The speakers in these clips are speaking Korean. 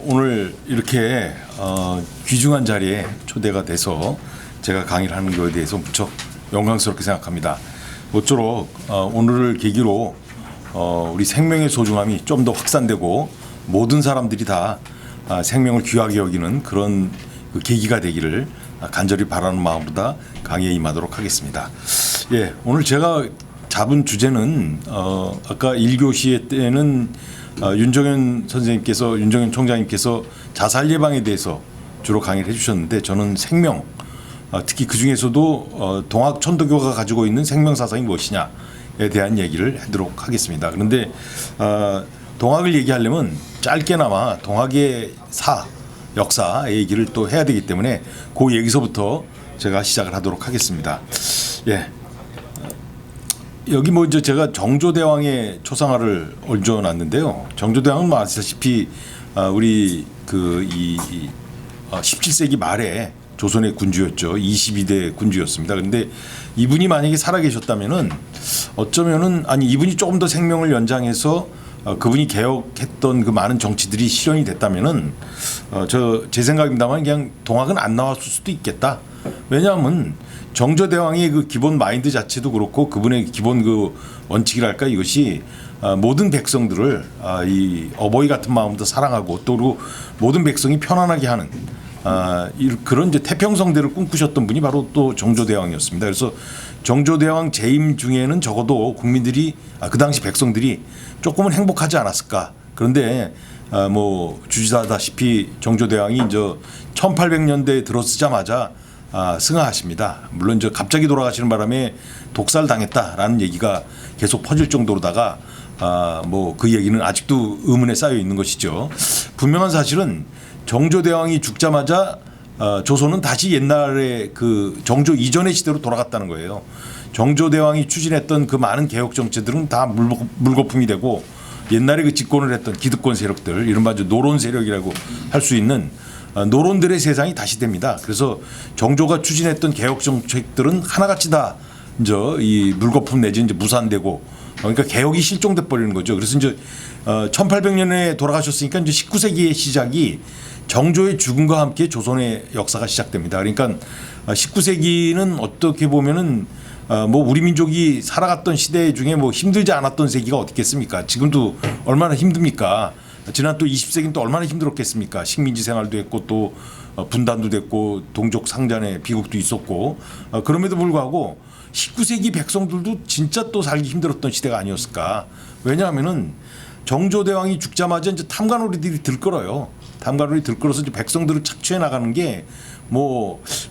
오늘 이렇게 귀중한 자리에 초대가 돼서 제가 강의를 하는 것에 대해서 무척 영광스럽게 생각합니다. 모쪼록 오늘을 계기로 우리 생명의 소중함이 좀 더 확산되고 모든 사람들이 다 생명을 귀하게 여기는 그런 그 계기가 되기를 간절히 바라는 마음보다 강의에 임하도록 하겠습니다. 예, 오늘 제가 잡은 주제는 아까 1교시 때는 윤정현 총장님께서 자살 예방에 대해서 주로 강의를 해주셨는데 저는 생명, 특히 그 중에서도 동학 천도교가 가지고 있는 생명 사상이 무엇이냐에 대한 얘기를 하도록 하겠습니다. 그런데 동학을 얘기하려면 짧게나마 동학의 역사 얘기를 또 해야 되기 때문에 그 얘기서부터 제가 시작을 하도록 하겠습니다. 예. 여기 이제 제가 정조대왕의 초상화를 얹어놨는데요. 정조대왕은 아시다시피 우리 17세기 말에 조선의 군주였죠. 22대 군주였습니다. 그런데 이분이 만약에 살아계셨다면은 어쩌면은 이분이 조금 더 생명을 연장해서 그분이 개혁했던 그 많은 정치들이 실현이 됐다면은 제 생각입니다만 그냥 동학은 안 나왔을 수도 있겠다. 왜냐하면 정조대왕의 그 기본 마인드 자체도 그렇고 그분의 기본 그 원칙이랄까 이것이 모든 백성들을 이 어버이 같은 마음으로 사랑하고 또 그리고 모든 백성이 편안하게 하는 그런 이제 태평성대를 꿈꾸셨던 분이 바로 또 정조대왕이었습니다. 그래서 정조대왕 재임 중에는 적어도 국민들이 그 당시 백성들이 조금은 행복하지 않았을까. 그런데 주지사다시피 정조대왕이 이제 1800년대에 들어서자마자 승하하십니다. 물론 갑자기 돌아가시는 바람에 독살 당했다라는 얘기가 계속 퍼질 정도로다가 그 얘기는 아직도 의문에 쌓여 있는 것이죠. 분명한 사실은 정조대왕이 죽자마자 조선은 다시 옛날에 그 정조 이전의 시대로 돌아갔다는 거예요. 정조대왕이 추진했던 그 많은 개혁 정책들은 다 물거품이 되고 옛날에 그 집권을 했던 기득권 세력들, 이른바 노론 세력이라고 할 수 있는 노론들의 세상이 다시 됩니다. 그래서 정조가 추진했던 개혁 정책들은 하나같이 다 이제 이 물거품 내지 이제 무산되고 그러니까 개혁이 실종돼 버리는 거죠. 그래서 이제 1800년에 돌아가셨으니까 이제 19세기의 시작이 정조의 죽음과 함께 조선의 역사가 시작됩니다. 그러니까 19세기는 어떻게 보면은 우리 민족이 살아갔던 시대 중에 힘들지 않았던 세기가 어딨겠습니까? 지금도 얼마나 힘듭니까? 지난 또 20세기는 또 얼마나 힘들었겠습니까? 식민지 생활도 했고 또 분단도 됐고 동족 상잔의 비극도 있었고 그럼에도 불구하고 19세기 백성들도 진짜 또 살기 힘들었던 시대가 아니었을까? 왜냐하면은 정조대왕이 죽자마자 이제 탐관오리들이 들끓어요. 탐관오리 들끓어서 이제 백성들을 착취해 나가는 게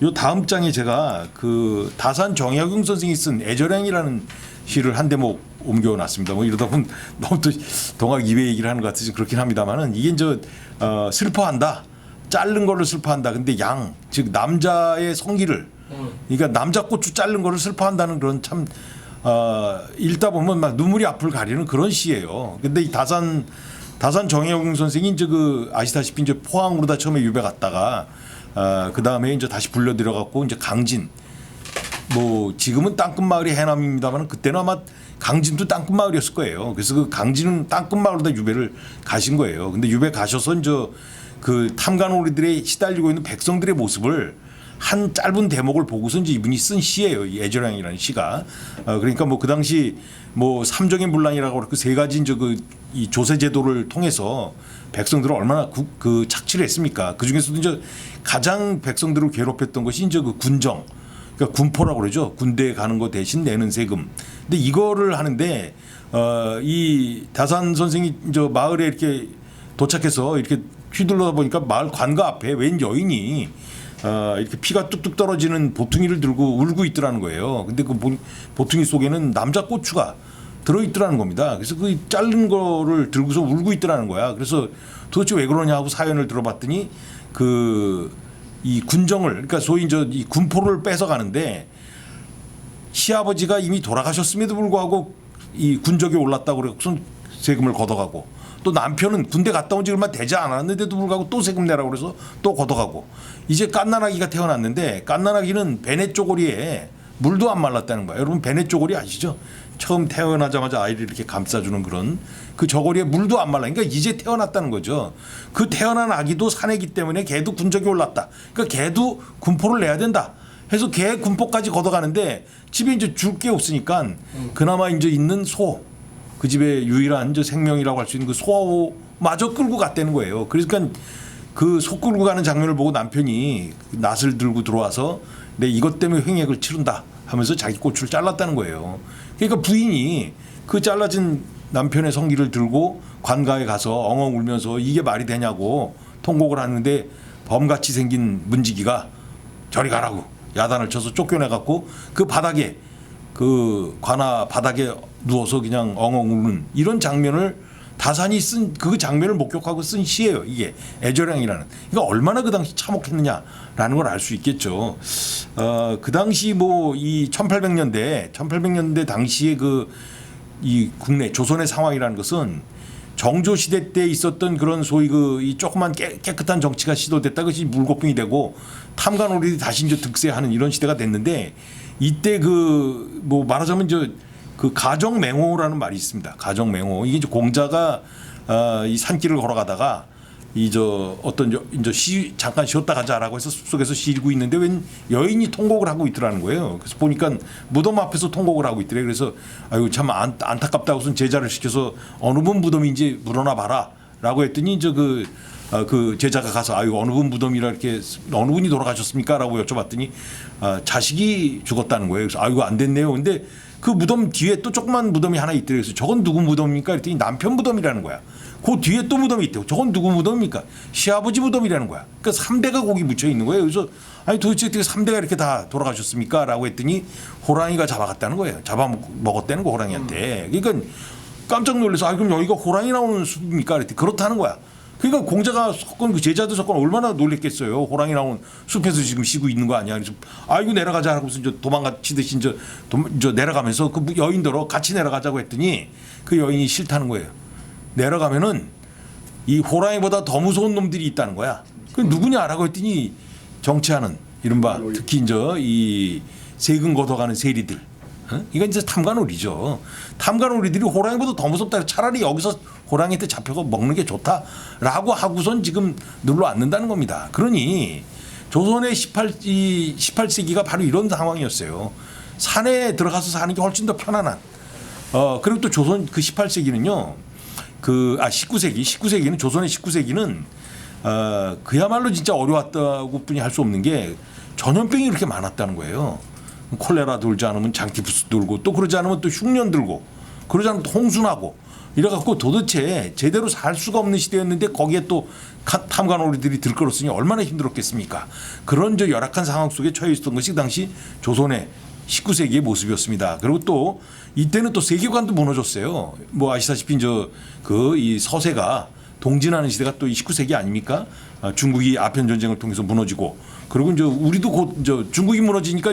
요 다음 장에 제가 그 다산 정약용 선생이 쓴 애절행이라는 시를 한 대목 옮겨놨습니다. 이러다 보면 너무 또 동학 이외 얘기를 하는 것 같아서 그렇긴 합니다만은 이게 이제 슬퍼한다. 자른 거를 슬퍼한다. 근데 즉 남자의 성기를 그러니까 남자 고추 자른 거를 슬퍼한다는 그런 참 읽다 보면 막 눈물이 앞을 가리는 그런 시예요. 근데 이 다산 정약용 선생이 이제 아시다시피 이제 포항으로다 처음에 유배 갔다가 그 다음에 이제 다시 불려들여갖고 이제 강진 지금은 땅끝 마을이 해남입니다만 그때는 아마 강진도 땅끝 마을이었을 거예요. 그래서 그 강진은 땅끝 마을로다 유배를 가신 거예요. 근데 유배 가셔서 이제 그 탐관오리들에 시달리고 있는 백성들의 모습을 한 짧은 대목을 보고서 이제 이분이 쓴 시예요. 이 애절행이라는 시가. 그러니까 그 당시 삼정의 문란이라고 그렇고 세 가지 이제 이 조세 제도를 통해서 백성들을 얼마나 그 착취를 했습니까? 그 중에서도 이제 가장 백성들을 괴롭혔던 것이 이제 그 군정. 그러니까 군포라고 그러죠. 군대에 가는 거 대신 내는 세금. 근데 이거를 하는데 이 다산 선생이 이제 마을에 이렇게 도착해서 이렇게 휘둘러다 보니까 마을 관가 앞에 웬 여인이 이렇게 피가 뚝뚝 떨어지는 보퉁이를 들고 울고 있더라는 거예요. 근데 그 보퉁이 속에는 남자 고추가 들어있더라는 겁니다. 그래서 그 자른 거를 들고서 울고 있더라는 거야. 그래서 도대체 왜 그러냐 하고 사연을 들어봤더니 이 군정을 그러니까 소위 이제 이 군포를 뺏어 가는데 시아버지가 이미 돌아가셨음에도 불구하고 이 군적에 올랐다고 그래서 세금을 걷어가고 또 남편은 군대 갔다 온 지 얼마 되지 않았는데도 불구하고 또 세금 내라고 그래서 또 걷어가고 이제 갓난아기가 태어났는데 갓난아기는 베네 쪼고리에 물도 안 말랐다는 거예요. 여러분 베네 쪼고리 아시죠? 처음 태어나자마자 아이를 이렇게 감싸주는 그런 그 저고리에 물도 안 말라. 그러니까 이제 태어났다는 거죠. 그 태어난 아기도 사내기 때문에 걔도 군적이 올랐다. 그러니까 걔도 군포를 내야 된다. 해서 걔 군포까지 걷어가는데 집에 이제 줄 게 없으니까 그나마 이제 있는 소, 그 집의 유일한 이제 생명이라고 할 수 있는 그 소마저 끌고 갔다는 거예요. 그러니까 그 소 끌고 가는 장면을 보고 남편이 낫을 들고 들어와서 내 이것 때문에 횡액을 치른다 하면서 자기 고추를 잘랐다는 거예요. 그러니까 부인이 그 잘라진 남편의 성기를 들고 관가에 가서 엉엉 울면서 이게 말이 되냐고 통곡을 하는데 범같이 생긴 문지기가 저리 가라고 야단을 쳐서 쫓겨내갖고 그 바닥에 그 관아 바닥에 누워서 그냥 엉엉 우는 이런 장면을 다산이 쓴 그 장면을 목격하고 쓴 시예요. 이게 애절량이라는. 그러니까 얼마나 그 당시 참혹했느냐라는 걸 알 수 있겠죠. 그 당시 뭐 이 1800년대 당시에 그 이 국내 조선의 상황이라는 것은 정조 시대 때 있었던 그런 소위 그 이 조그만 깨끗한 정치가 시도됐다 그것이 물거품이 되고 탐관오리들이 다시 이제 득세하는 이런 시대가 됐는데 이때 그 뭐 말하자면 그 가정맹호라는 말이 있습니다. 가정맹호 이게 이제 공자가 이 산길을 걸어가다가 어떤 이제 잠깐 쉬었다 가자라고 해서 숲속에서 쉬고 있는데 웬 여인이 통곡을 하고 있더라는 거예요. 그래서 보니까 무덤 앞에서 통곡을 하고 있더래. 그래서 아유 참 안타깝다고선 제자를 시켜서 어느 분 무덤인지 물어나 봐라라고 했더니 이제 그 제자가 가서 아유 어느 분 무덤이라 이렇게 어느 분이 돌아가셨습니까라고 여쭤봤더니 자식이 죽었다는 거예요. 그래서 아이고 안 됐네요. 근데 그 무덤 뒤에 또 조그만 무덤이 하나 있더래요. 그래서 저건 누구 무덤입니까? 그랬더니 남편 무덤이라는 거야. 그 뒤에 또 무덤이 있대요. 저건 누구 무덤입니까? 시아버지 무덤이라는 거야. 그러니까 3대가 거기 묻혀 있는 거예요. 그래서 아니 도대체 어떻게 3대가 이렇게 다 돌아가셨습니까? 라고 했더니 호랑이가 잡아갔다는 거예요. 잡아먹었다는 거 호랑이한테. 그러니까 깜짝 놀라서 아 그럼 여기가 호랑이 나오는 숲입니까? 그랬더니 그렇다는 거야. 그러니까 공자가 그 제자들 섞은 얼마나 놀랬겠어요. 호랑이 나온 숲에서 지금 쉬고 있는 거 아니야. 그래서 아이고 내려가자 하고서 이제 도망치듯이 이제 내려가면서 그 여인더러 같이 내려가자고 했더니 그 여인이 싫다는 거예요. 내려가면은 이 호랑이보다 더 무서운 놈들이 있다는 거야. 그 누구냐라고 했더니 정치하는 이른바 특히 이제 이 세금 걷어가는 세리들. 이건 이제 탐관오리죠. 탐관오리들이 호랑이보다 더 무섭다. 차라리 여기서 호랑이한테 잡혀서 먹는 게 좋다라고 하고선 지금 눌러 앉는다는 겁니다. 그러니 조선의 18세기가 바로 이런 상황이었어요. 산에 들어가서 사는 게 훨씬 더 편안한. 그리고 또 조선 그 18세기는요. 19세기는 조선의 19세기는 그야말로 진짜 어려웠다고 뿐이 할 수 없는 게 전염병이 그렇게 많았다는 거예요. 콜레라 돌지 않으면 장티푸스 돌고 또 그러지 않으면 또 흉년 들고 그러지 않으면 또 홍수나고 이래갖고 도대체 제대로 살 수가 없는 시대였는데 거기에 또 탐관오리들이 들끓었으니 얼마나 힘들었겠습니까. 그런 열악한 상황 속에 처해 있었던 것이 당시 조선의 19세기의 모습이었습니다. 그리고 또 이때는 또 세계관도 무너졌어요. 뭐 아시다시피 이 서세가 동진하는 시대가 또 19세기 아닙니까? 중국이 아편 전쟁을 통해서 무너지고 그리고 이제 우리도 곧 중국이 무너지니까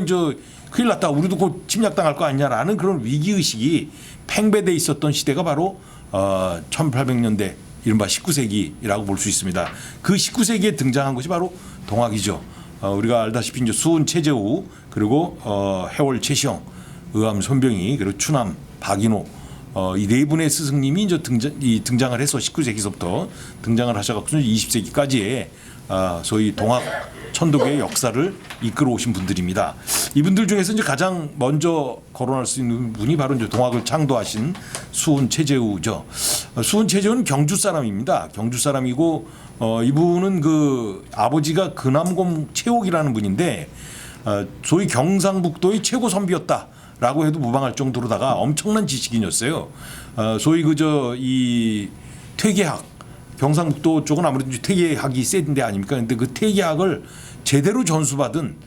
큰일 났다. 우리도 곧 침략당할 거 아니냐라는 그런 위기 의식이 팽배돼 있었던 시대가 바로 1800년대 이른바 19세기라고 볼 수 있습니다. 그 19세기에 등장한 것이 바로 동학이죠. 우리가 알다시피 이제 수훈 최재우 그리고 해월 최시영, 의암 손병희 그리고 추남 박인호 이 네 분의 스승님이 이제 등장을 해서 19세기서부터 등장을 하셔갖고 20세기까지의 소위 동학 천도교의 역사를 이끌어 오신 분들입니다. 이분들 중에서 이제 가장 먼저 거론할 수 있는 분이 바로 이제 동학을 창도하신 수훈 최재우죠. 수훈 최재우는 경주 사람입니다. 경주 사람이고 이분은 그 아버지가 근암곰 최옥이라는 분인데 소위 경상북도의 최고 선비였다라고 해도 무방할 정도로다가 엄청난 지식인이었어요. 소위 이 퇴계학 경상북도 쪽은 아무래도 퇴계학이 센데 아닙니까? 근데 그 퇴계학을 제대로 전수받은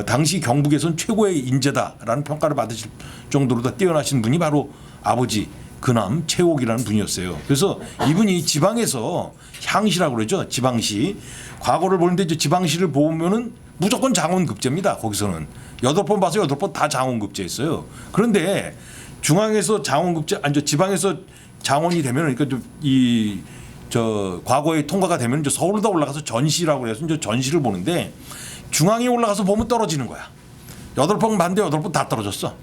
당시 경북에선 최고의 인재다라는 평가를 받으실 정도로 다 뛰어나신 분이 바로 아버지 근암 최옥이라는 분이었어요. 그래서 이분이 지방에서 향시라고 그러죠. 지방시. 과거를 보는데 이제 지방시를 보면은 무조건 장원급제입니다. 거기서는 8번 봐서 8번 다 장원급제였어요. 그런데 중앙에서 장원급제 지방에서 장원이 되면 그러니까 과거에 통과가 되면 이제 서울로 다 올라가서 전시라고 해서 이제 전시를 보는데 중앙에 올라가서 보면 떨어지는 거야. 8번 봤는데 8번 다 떨어졌어.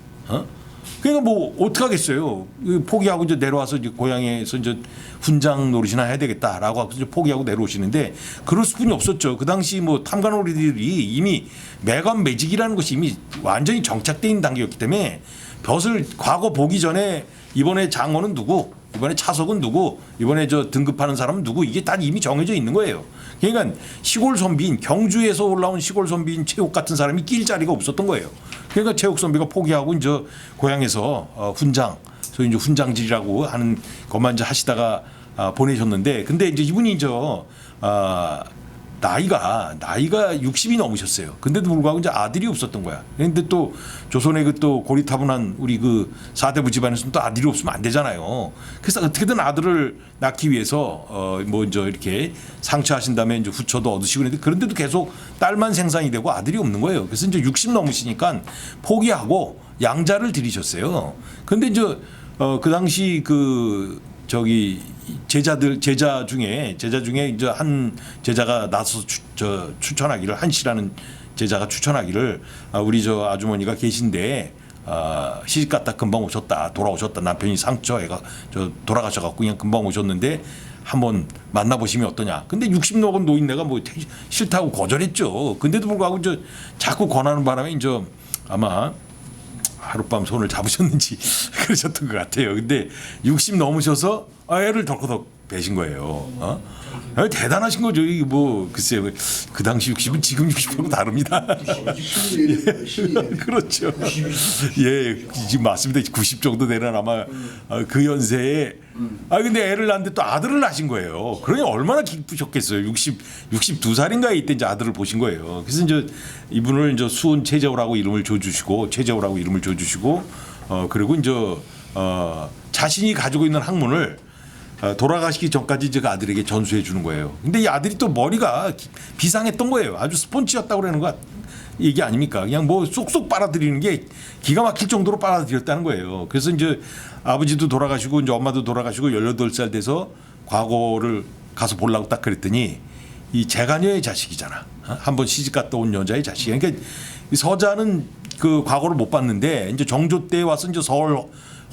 그러니까 뭐 어떻게 하겠어요. 포기하고 이제 내려와서 이제 고향에서 이제 훈장 노릇이나 해야 되겠다라고 하고 이제 포기하고 내려오시는데 그럴 수뿐이 없었죠. 그 당시 뭐 탐관오리들이 이미 매관 매직이라는 것이 이미 완전히 정착돼 있는 단계였기 때문에 벼슬 과거 보기 전에 이번에 장원은 누구, 이번에 차석은 누구, 이번에 저 등급하는 사람은 누구, 이게 다 이미 정해져 있는 거예요. 그러니까 시골 선비인, 경주에서 올라온 시골 선비인 최욱 같은 사람이 낄 자리가 없었던 거예요. 그러니까 최욱 선비가 포기하고 이제 고향에서 훈장, 소위 이제 훈장질이라고 하는 것만 이제 하시다가 보내셨는데, 근데 이제 이분이 나이가 60이 넘으셨어요. 근데도 불구하고 이제 아들이 없었던 거야. 그런데 또 조선의 그 또 고리타분한 우리 그 사대부 집안에서는 또 아들이 없으면 안 되잖아요. 그래서 어떻게든 아들을 낳기 위해서 뭐 이제 이렇게 상처하신 다음에 이제 후처도 얻으시고 그랬는데 그런데도 계속 딸만 생산이 되고 아들이 없는 거예요. 그래서 이제 60 넘으시니까 포기하고 양자를 들이셨어요. 근데 이제 그 당시 제자 중에 이제 한 제자가 나서서 추천하기를, 한씨라는 제자가 추천하기를 우리 저 아주머니가 계신데 시집 갔다 금방 오셨다, 돌아오셨다, 남편이 상처해가 돌아가셔갖고 그냥 금방 오셨는데 한번 만나보시면 어떠냐. 근데 60 넘은 노인네가 뭐 싫다고 거절했죠. 근데도 불구하고 이제 자꾸 권하는 바람에 이제 아마 하룻밤 손을 잡으셨는지 그러셨던 것 같아요. 근데 60 넘으셔서 애를 덜커덕 배신 거예요. 대단하신 거죠. 이게 뭐 글쎄요. 그 당시 60은 지금 60하고 다릅니다. 그렇죠. 예, 지금 맞습니다. 90 정도 되는 아마 그 연세에. 근데 애를 낳는데 또 아들을 낳으신 거예요. 그러니 얼마나 기쁘셨겠어요. 62살인가에 이때 이제 아들을 보신 거예요. 그래서 이제 이분을 이제 수은 최재호라고 이름을 줘주시고, 그리고 이제 자신이 가지고 있는 학문을 돌아가시기 전까지 그 아들에게 전수해 주는 거예요. 근데 이 아들이 또 머리가 비상했던 거예요. 아주 스폰지였다고 그러는 거 얘기 아닙니까? 그냥 뭐 쏙쏙 빨아들이는 게 기가 막힐 정도로 빨아들였다는 거예요. 그래서 이제 아버지도 돌아가시고 이제 엄마도 돌아가시고 18살 돼서 과거를 가서 보려고 딱 그랬더니 이 재가녀의 자식이잖아. 한번 시집 갔다 온 여자의 자식. 그러니까 서자는 그 과거를 못 봤는데 이제 정조 때 와서 이제 서울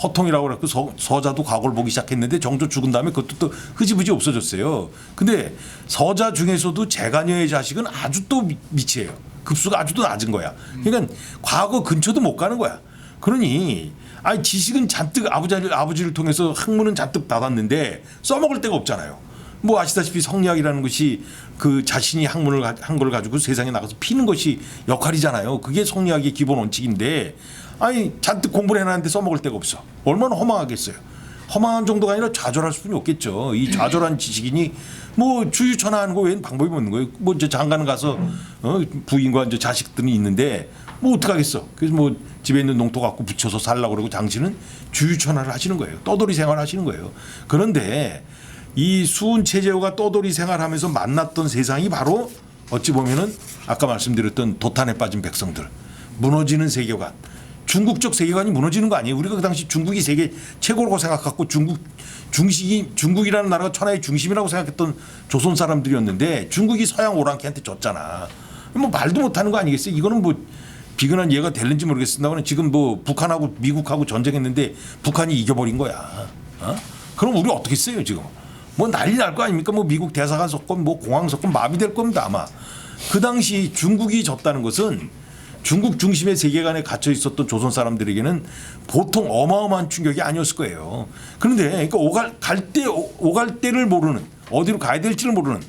허통이라고 그랬고 서자도 과거를 보기 시작했는데 정조 죽은 다음에 그것도 또 흐지부지 없어졌어요. 근데 서자 중에서도 재가녀의 자식은 아주 또 미치예요. 급수가 아주 또 낮은 거야. 그러니까 과거 근처도 못 가는 거야. 그러니 지식은 잔뜩 아버지를 통해서 학문은 잔뜩 받았는데 써먹을 데가 없잖아요. 뭐 아시다시피 성리학이라는 것이 그 자신이 학문을 한 걸 가지고 세상에 나가서 피는 것이 역할이잖아요. 그게 성리학의 기본 원칙인데 잔뜩 공부를 해놨는데 써먹을 데가 없어. 얼마나 허망하겠어요. 허망한 정도가 아니라 좌절할 수뿐이 없겠죠. 이 좌절한 지식인이 뭐 주유천하하는 거 외엔 방법이 없는 거예요. 뭐 이제 장가는 가서 부인과 이제 자식들이 있는데 뭐 어떡하겠어. 그래서 뭐 집에 있는 농토 갖고 붙여서 살라고 그러고 당신은 주유천하를 하시는 거예요. 떠돌이 생활을 하시는 거예요. 그런데 이 수은 최재호가 떠돌이 생활하면서 만났던 세상이 바로 어찌 보면은 아까 말씀드렸던 도탄에 빠진 백성들, 무너지는 세계관, 중국적 세계관이 무너지는 거 아니에요. 우리가 그 당시 중국이 세계 최고라고 생각하고 중국이라는 나라가 천하의 중심이라고 생각했던 조선 사람들이었는데 중국이 서양 오랑캐한테 졌잖아. 뭐 말도 못하는 거 아니겠어요? 이거는 뭐 비근한 예가 될는지 모르겠습니다만 지금 뭐 북한하고 미국하고 전쟁했는데 북한이 이겨버린 거야. 그럼 우리 어떻게 써요 지금? 뭐 난리 날 거 아닙니까? 뭐 미국 대사관 석권, 뭐 공항 석권 마비될 겁니다 아마. 그 당시 중국이 졌다는 것은 중국 중심의 세계관에 갇혀 있었던 조선 사람들에게는 보통 어마어마한 충격이 아니었을 거예요. 그런데 그러니까 오갈 때를 모르는, 어디로 가야 될지를 모르는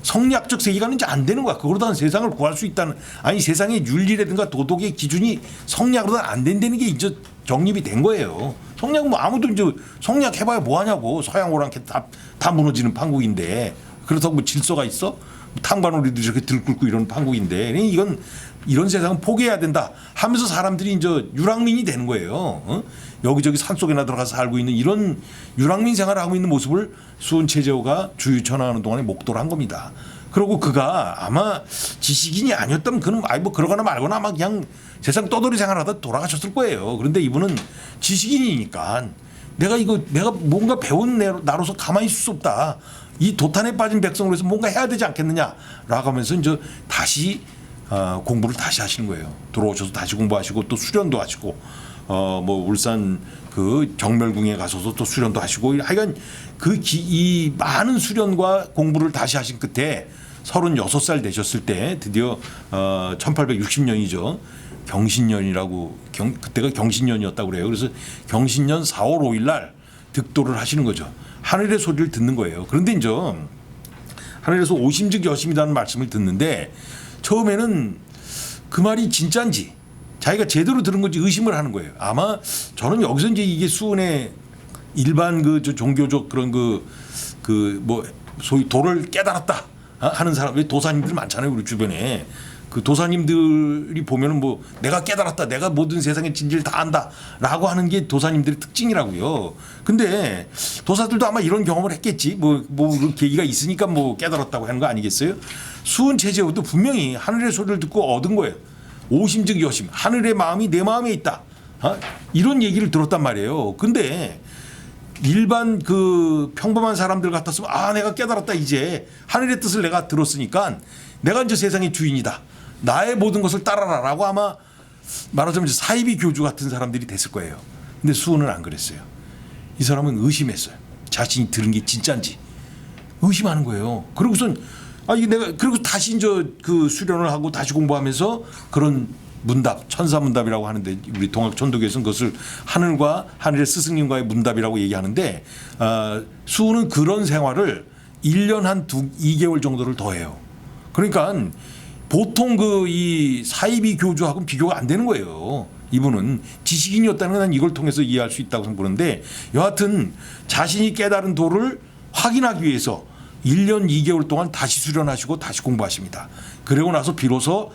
성리학적 세계관은 이제 안 되는 거야. 그러다는 세상을 구할 수 있다는, 세상의 윤리라든가 도덕의 기준이 성리학으로는 안 된다는 게 이제 정립이 된 거예요. 성리학 뭐 아무도 이제 성리학 해봐야 뭐 하냐고. 서양 오랑캐 다 무너지는 판국인데 그렇다고 뭐 질서가 있어? 탕관오리도 이렇게 들끓고 이런 판국인데 이건 이런 세상은 포기해야 된다 하면서 사람들이 이제 유랑민이 되는 거예요. 여기저기 산속에나 들어가서 살고 있는 이런 유랑민 생활을 하고 있는 모습을 수은 최재호가 주유천하하는 동안에 목도를 한 겁니다. 그리고 그가 아마 지식인이 아니었다면 그는 뭐 그러거나 말거나 아마 그냥 세상 떠돌이 생활하다 돌아가셨을 거예요. 그런데 이분은 지식인이니까 내가 뭔가 배운 나로서 가만히 있을 수 없다. 이 도탄에 빠진 백성으로서 뭔가 해야 되지 않겠느냐라고 하면서 이제 다시 공부를 다시 하시는 거예요. 들어오셔서 다시 공부하시고 또 수련도 하시고 뭐 울산 그 정멸궁에 가서도 또 수련도 하시고 하여간 이 많은 수련과 공부를 다시 하신 끝에 36살 되셨을 때 드디어 1860년이죠. 경신년이라고 그때가 경신년이었다고 그래요. 그래서 경신년 4월 5일 날 득도를 하시는 거죠. 하늘의 소리를 듣는 거예요. 그런데 이제 하늘에서 오심즉 여심이라는 말씀을 듣는데 처음에는 그 말이 진짜인지 자기가 제대로 들은 건지 의심을 하는 거예요. 아마 저는 여기서 이제 이게 수은의 일반 종교적 그런 뭐 소위 도를 깨달았다 하는 사람, 왜 도사님들 많잖아요 우리 주변에. 그 도사님들이 보면은 뭐 내가 깨달았다, 내가 모든 세상의 진리를 다 안다라고 하는 게 도사님들의 특징이라고요. 근데 도사들도 아마 이런 경험을 했겠지. 뭐 계기가 있으니까 뭐 깨달았다고 하는 거 아니겠어요? 수은 최재호도 분명히 하늘의 소리를 듣고 얻은 거예요. 오심즉 여심, 하늘의 마음이 내 마음에 있다. 이런 얘기를 들었단 말이에요. 근데 일반 그 평범한 사람들 같았으면 내가 깨달았다, 이제 하늘의 뜻을 내가 들었으니까 내가 이제 세상의 주인이다, 나의 모든 것을 따라라라고 아마 말하자면 사이비 교주 같은 사람들이 됐을 거예요. 근데 수은은 안 그랬어요. 이 사람은 의심했어요. 자신이 들은 게 진짜인지 의심하는 거예요. 그러고선 이게 내가 그리고 다시 이제 그 수련을 하고 다시 공부하면서 그런 문답, 천사문답이라고 하는데 우리 동학천도교에서는 그것을 하늘과 하늘의 스승님과의 문답이라고 얘기하는데 수은은 그런 생활을 1년 한 2개월 정도를 더 해요. 그러니까 보통 이 사이비 교주하고는 비교가 안 되는 거예요. 이분은 지식인이었다는 건 이걸 통해서 이해할 수 있다고 보는데 여하튼 자신이 깨달은 도를 확인하기 위해서 1년 2개월 동안 다시 수련하시고 다시 공부하십니다. 그러고 나서 비로소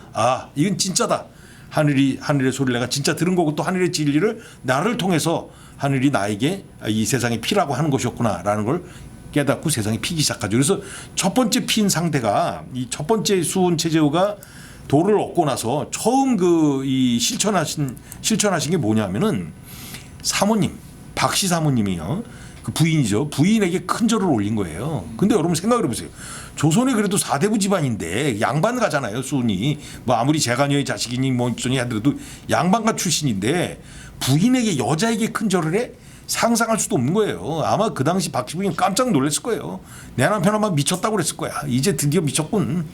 이건 진짜다. 하늘의 소리를 내가 진짜 들은 거고 또 하늘의 진리를 나를 통해서 하늘이 나에게 이 세상에 피라고 하는 것이었구나라는 걸 깨닫고 세상에 피기 시작하죠. 그래서 첫 번째 피인 상태가 이 첫 번째 수은 최재호가 도를 얻고 나서 처음 이 실천하신 게 뭐냐면은 사모님, 박씨 사모님이요. 그 부인이죠. 부인에게 큰 절을 올린 거예요. 근데 여러분 생각을 해보세요. 조선에 그래도 사대부 집안인데 양반 가잖아요. 수은이 뭐 아무리 재가녀의 자식이니 뭐 어쩌니 하더라도 양반가 출신인데 부인에게 여자에게 큰 절을 해? 상상할 수도 없는 거예요. 아마 그 당시 박씨 부인 깜짝 놀랐을 거예요. 내 남편 아마 미쳤다고 그랬을 거야. 이제 드디어 미쳤군.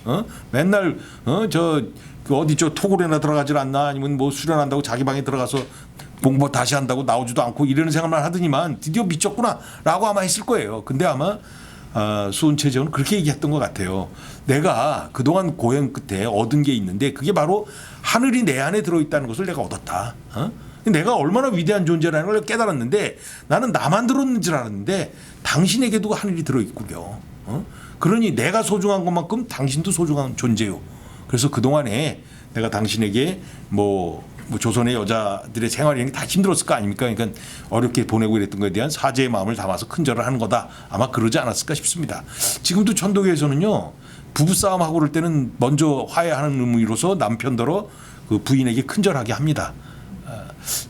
맨날 어디 토굴에나 들어가질 않나, 아니면 뭐 수련한다고 자기 방에 들어가서 공부 다시 한다고 나오지도 않고 이러는 생각만 하더니만 드디어 미쳤구나라고 아마 했을 거예요. 근데 아마 수은 최재호는 그렇게 얘기했던 것 같아요. 내가 그동안 고행 끝에 얻은 게 있는데 그게 바로 하늘이 내 안에 들어있다는 것을 내가 얻었다. 내가 얼마나 위대한 존재라는 걸 깨달았는데 나는 나만 들었는 줄 알았는데 당신에게도 하늘이 들어있군요. 그러니 내가 소중한 것만큼 당신도 소중한 존재요. 그래서 그동안에 내가 당신에게 뭐 조선의 여자들의 생활이 다 힘들었을 거 아닙니까? 그러니까 어렵게 보내고 이랬던 것에 대한 사죄의 마음을 담아서 큰 절을 하는 거다. 아마 그러지 않았을까 싶습니다. 지금도 천도교에서는요, 부부싸움하고 그럴 때는 먼저 화해하는 의미로서 남편더러 그 부인에게 큰 절하게 합니다.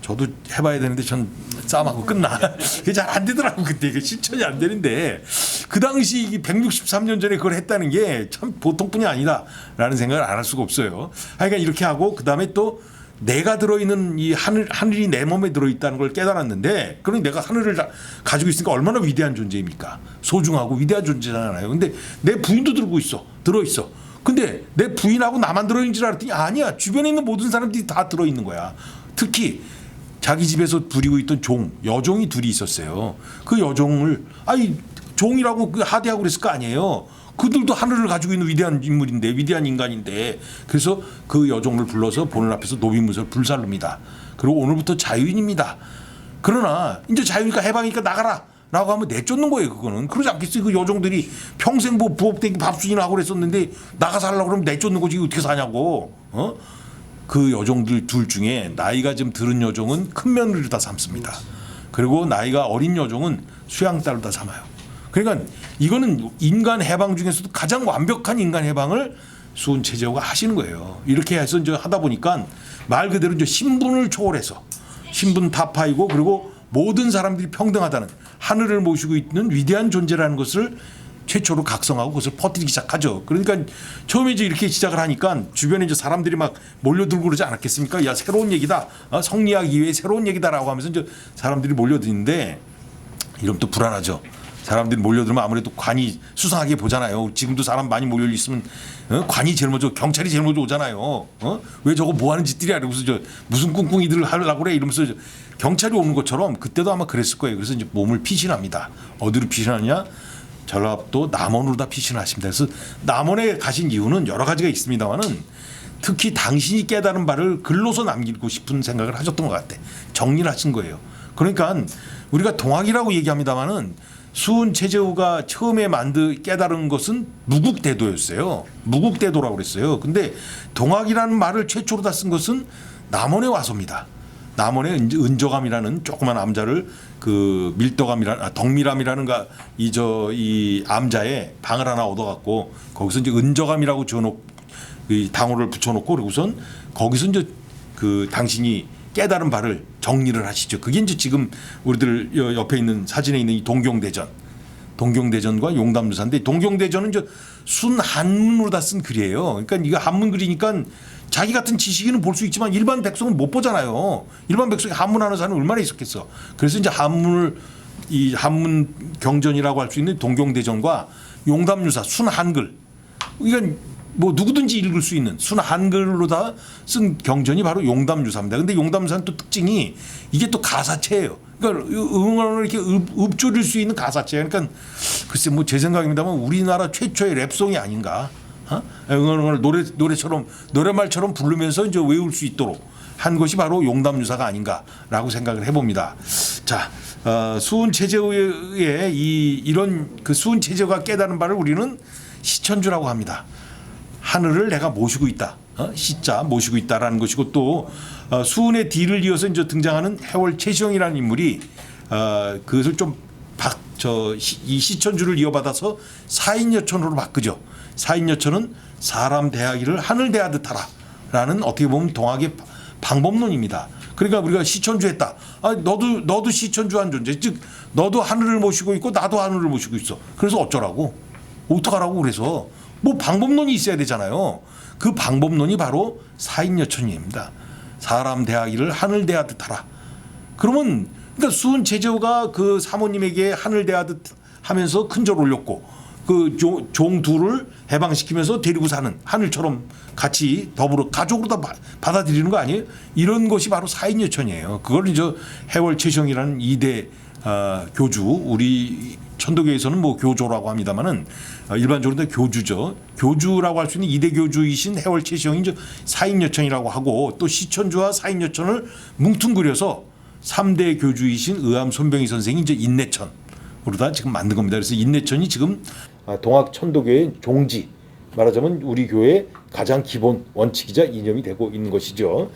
저도 해봐야 되는데 전 싸움하고 끝나. 그게 잘 안 되더라고. 그때 이게 실천이 안 되는데 그 당시 163년 전에 그걸 했다는 게 참 보통뿐이 아니다라는 생각을 안 할 수가 없어요. 그러니까 이렇게 하고 그 다음에 또 내가 들어있는 이 하늘이 내 몸에 들어있다는 걸 깨달았는데, 그럼 내가 하늘을 가지고 있으니까 얼마나 위대한 존재입니까? 소중하고 위대한 존재잖아요. 근데 내 부인도 들어있어. 근데 내 부인하고 나만 들어있는 줄 알았더니 아니야. 주변에 있는 모든 사람들이 다 들어있는 거야. 특히 자기 집에서 부리고 있던 여종이 둘이 있었어요. 그 여종을 종이라고 하대하고 그랬을 거 아니에요. 그들도 하늘을 가지고 있는 위대한 인물인데, 위대한 인간인데, 그래서 그 여종을 불러서 보는 앞에서 노비문서를 불살릅니다. 그리고 오늘부터 자유인입니다. 그러나 이제 자유니까 해방이니까 나가라 라고 하면 내쫓는 거예요. 그거는 그러지 않겠어요. 그 여종들이 평생 부업되기 밥순이나 하고 그랬었는데 나가서 하려고 그러면 내쫓는 거지. 어떻게 사냐고. 그 여종들 둘 중에 나이가 좀 들은 여종은 큰 며느리로 다 삼습니다. 그리고 나이가 어린 여종은 수양딸로 다 삼아요. 그러니까 이거는 인간 해방 중에서도 가장 완벽한 인간 해방을 수은 최재호가 하시는 거예요. 이렇게 해서 이제 하다 보니까 말 그대로 이제 신분을 초월해서 신분 타파이고, 그리고 모든 사람들이 평등하다는 하늘을 모시고 있는 위대한 존재라는 것을 최초로 각성하고 그것을 퍼뜨리기 시작하죠. 그러니까 처음에 이제 이렇게 시작을 하니까 주변에 이제 사람들이 막 몰려들고 그러지 않았겠습니까? 야, 새로운 얘기다. 성리학 이외에 새로운 얘기다라고 하면서 이제 사람들이 몰려드는데 이러면 또 불안하죠. 사람들이 몰려들면 아무래도 관이 수상하게 보잖아요. 지금도 사람 많이 몰려 있으면 관이 제일 먼저, 경찰이 제일 먼저 오잖아요. 왜 저거 뭐 하는 짓들이야? 이러면서 저 무슨 꿍꿍이들을 하려고 그래? 이러면서 경찰이 오는 것처럼 그때도 아마 그랬을 거예요. 그래서 이제 몸을 피신합니다. 어디로 피신하느냐? 전라북도 남원으로 다 피신하십니다. 그래서 남원에 가신 이유는 여러 가지가 있습니다만은 특히 당신이 깨달은 바를 글로서 남기고 싶은 생각을 하셨던 것 같아. 정리를 하신 거예요. 그러니까 우리가 동학이라고 얘기합니다만은 수은 최재우가 처음에 깨달은 것은 무국대도였어요. 무국대도라고 그랬어요. 근데 동학이라는 말을 최초로 다 쓴 것은 남원에 와서입니다. 남원의 은저감이라는 조그만 암자를 그 덕미람이라는 이 암자에 방을 하나 얻어갖고 거기서 이제 은저감이라고 이 당호를 붙여놓고 그러고선 거기서 이제 그 당신이 깨달은 바를 정리를 하시죠. 그게 이제 지금 우리들 옆에 있는 사진에 있는 이 동경대전과 용담유사인데 동경대전은 이제 순한문으로 다 쓴 글이에요. 그러니까 이거 한문 글이니까 자기 같은 지식인은 볼 수 있지만 일반 백성은 못 보잖아요. 일반 백성이 한문하는 사람은 얼마나 있었겠어. 그래서 이제 한문 경전이라고 할 수 있는 동경대전과 용담유사 순한글, 이건 뭐 누구든지 읽을 수 있는 순한글로 다 쓴 경전이 바로 용담유사입니다. 근데 용담유사는 또 특징이 이게 또 가사체예요. 그러니까 응원을 이렇게 읊조릴 수 있는 가사체예요. 그러니까 글쎄 뭐 제 생각입니다만 우리나라 최초의 랩송이 아닌가. 응원을 노래말처럼 부르면서 이제 외울 수 있도록 한 것이 바로 용담유사가 아닌가라고 생각을 해봅니다. 자, 수은 최재우의 이런 그 수은 최재우가 깨달은 바를 우리는 시천주라고 합니다. 하늘을 내가 모시고 있다. 시자 모시고 있다라는 것이고 또 수은의 뒤를 이어서 이제 등장하는 해월 최시영이라는 인물이 그것을 좀 이 시천주를 이어받아서 사인여천으로 바꾸죠. 사인여천은 사람 대하기를 하늘 대하듯 하라라는 어떻게 보면 동학의 방법론입니다. 그러니까 우리가 시천주 했다. 너도 시천주한 존재. 즉 너도 하늘을 모시고 있고 나도 하늘을 모시고 있어. 그래서 어쩌라고? 어떡하라고? 그래서 뭐 방법론이 있어야 되잖아요. 그 방법론이 바로 사인여천입니다. 사람 대하기를 하늘 대하듯 하라. 그러면 그러니까 수은 최재우가 그 사모님에게 하늘 대하듯 하면서 큰절 올렸고 그 종 둘을 해방시키면서 데리고 사는 하늘처럼 같이 더불어 가족으로 다 받아들이는 거 아니에요? 이런 것이 바로 사인여천이에요. 그걸 이제 해월 최시영이라는 2대 교주, 우리 천도교에서는 뭐 교조라고 합니다만은 일반적으로 교주죠. 교주라고 할 수 있는 2대 교주이신 해월 최시영이 이제 사인여천이라고 하고 또 시천주와 사인여천을 뭉뚱그려서 3대 교주이신 의암 손병희 선생이 이제 인내천으로 다 지금 만든 겁니다. 그래서 인내천이 지금 동학 천도교의 종지, 말하자면 우리 교회의 가장 기본 원칙이자 이념이 되고 있는 것이죠.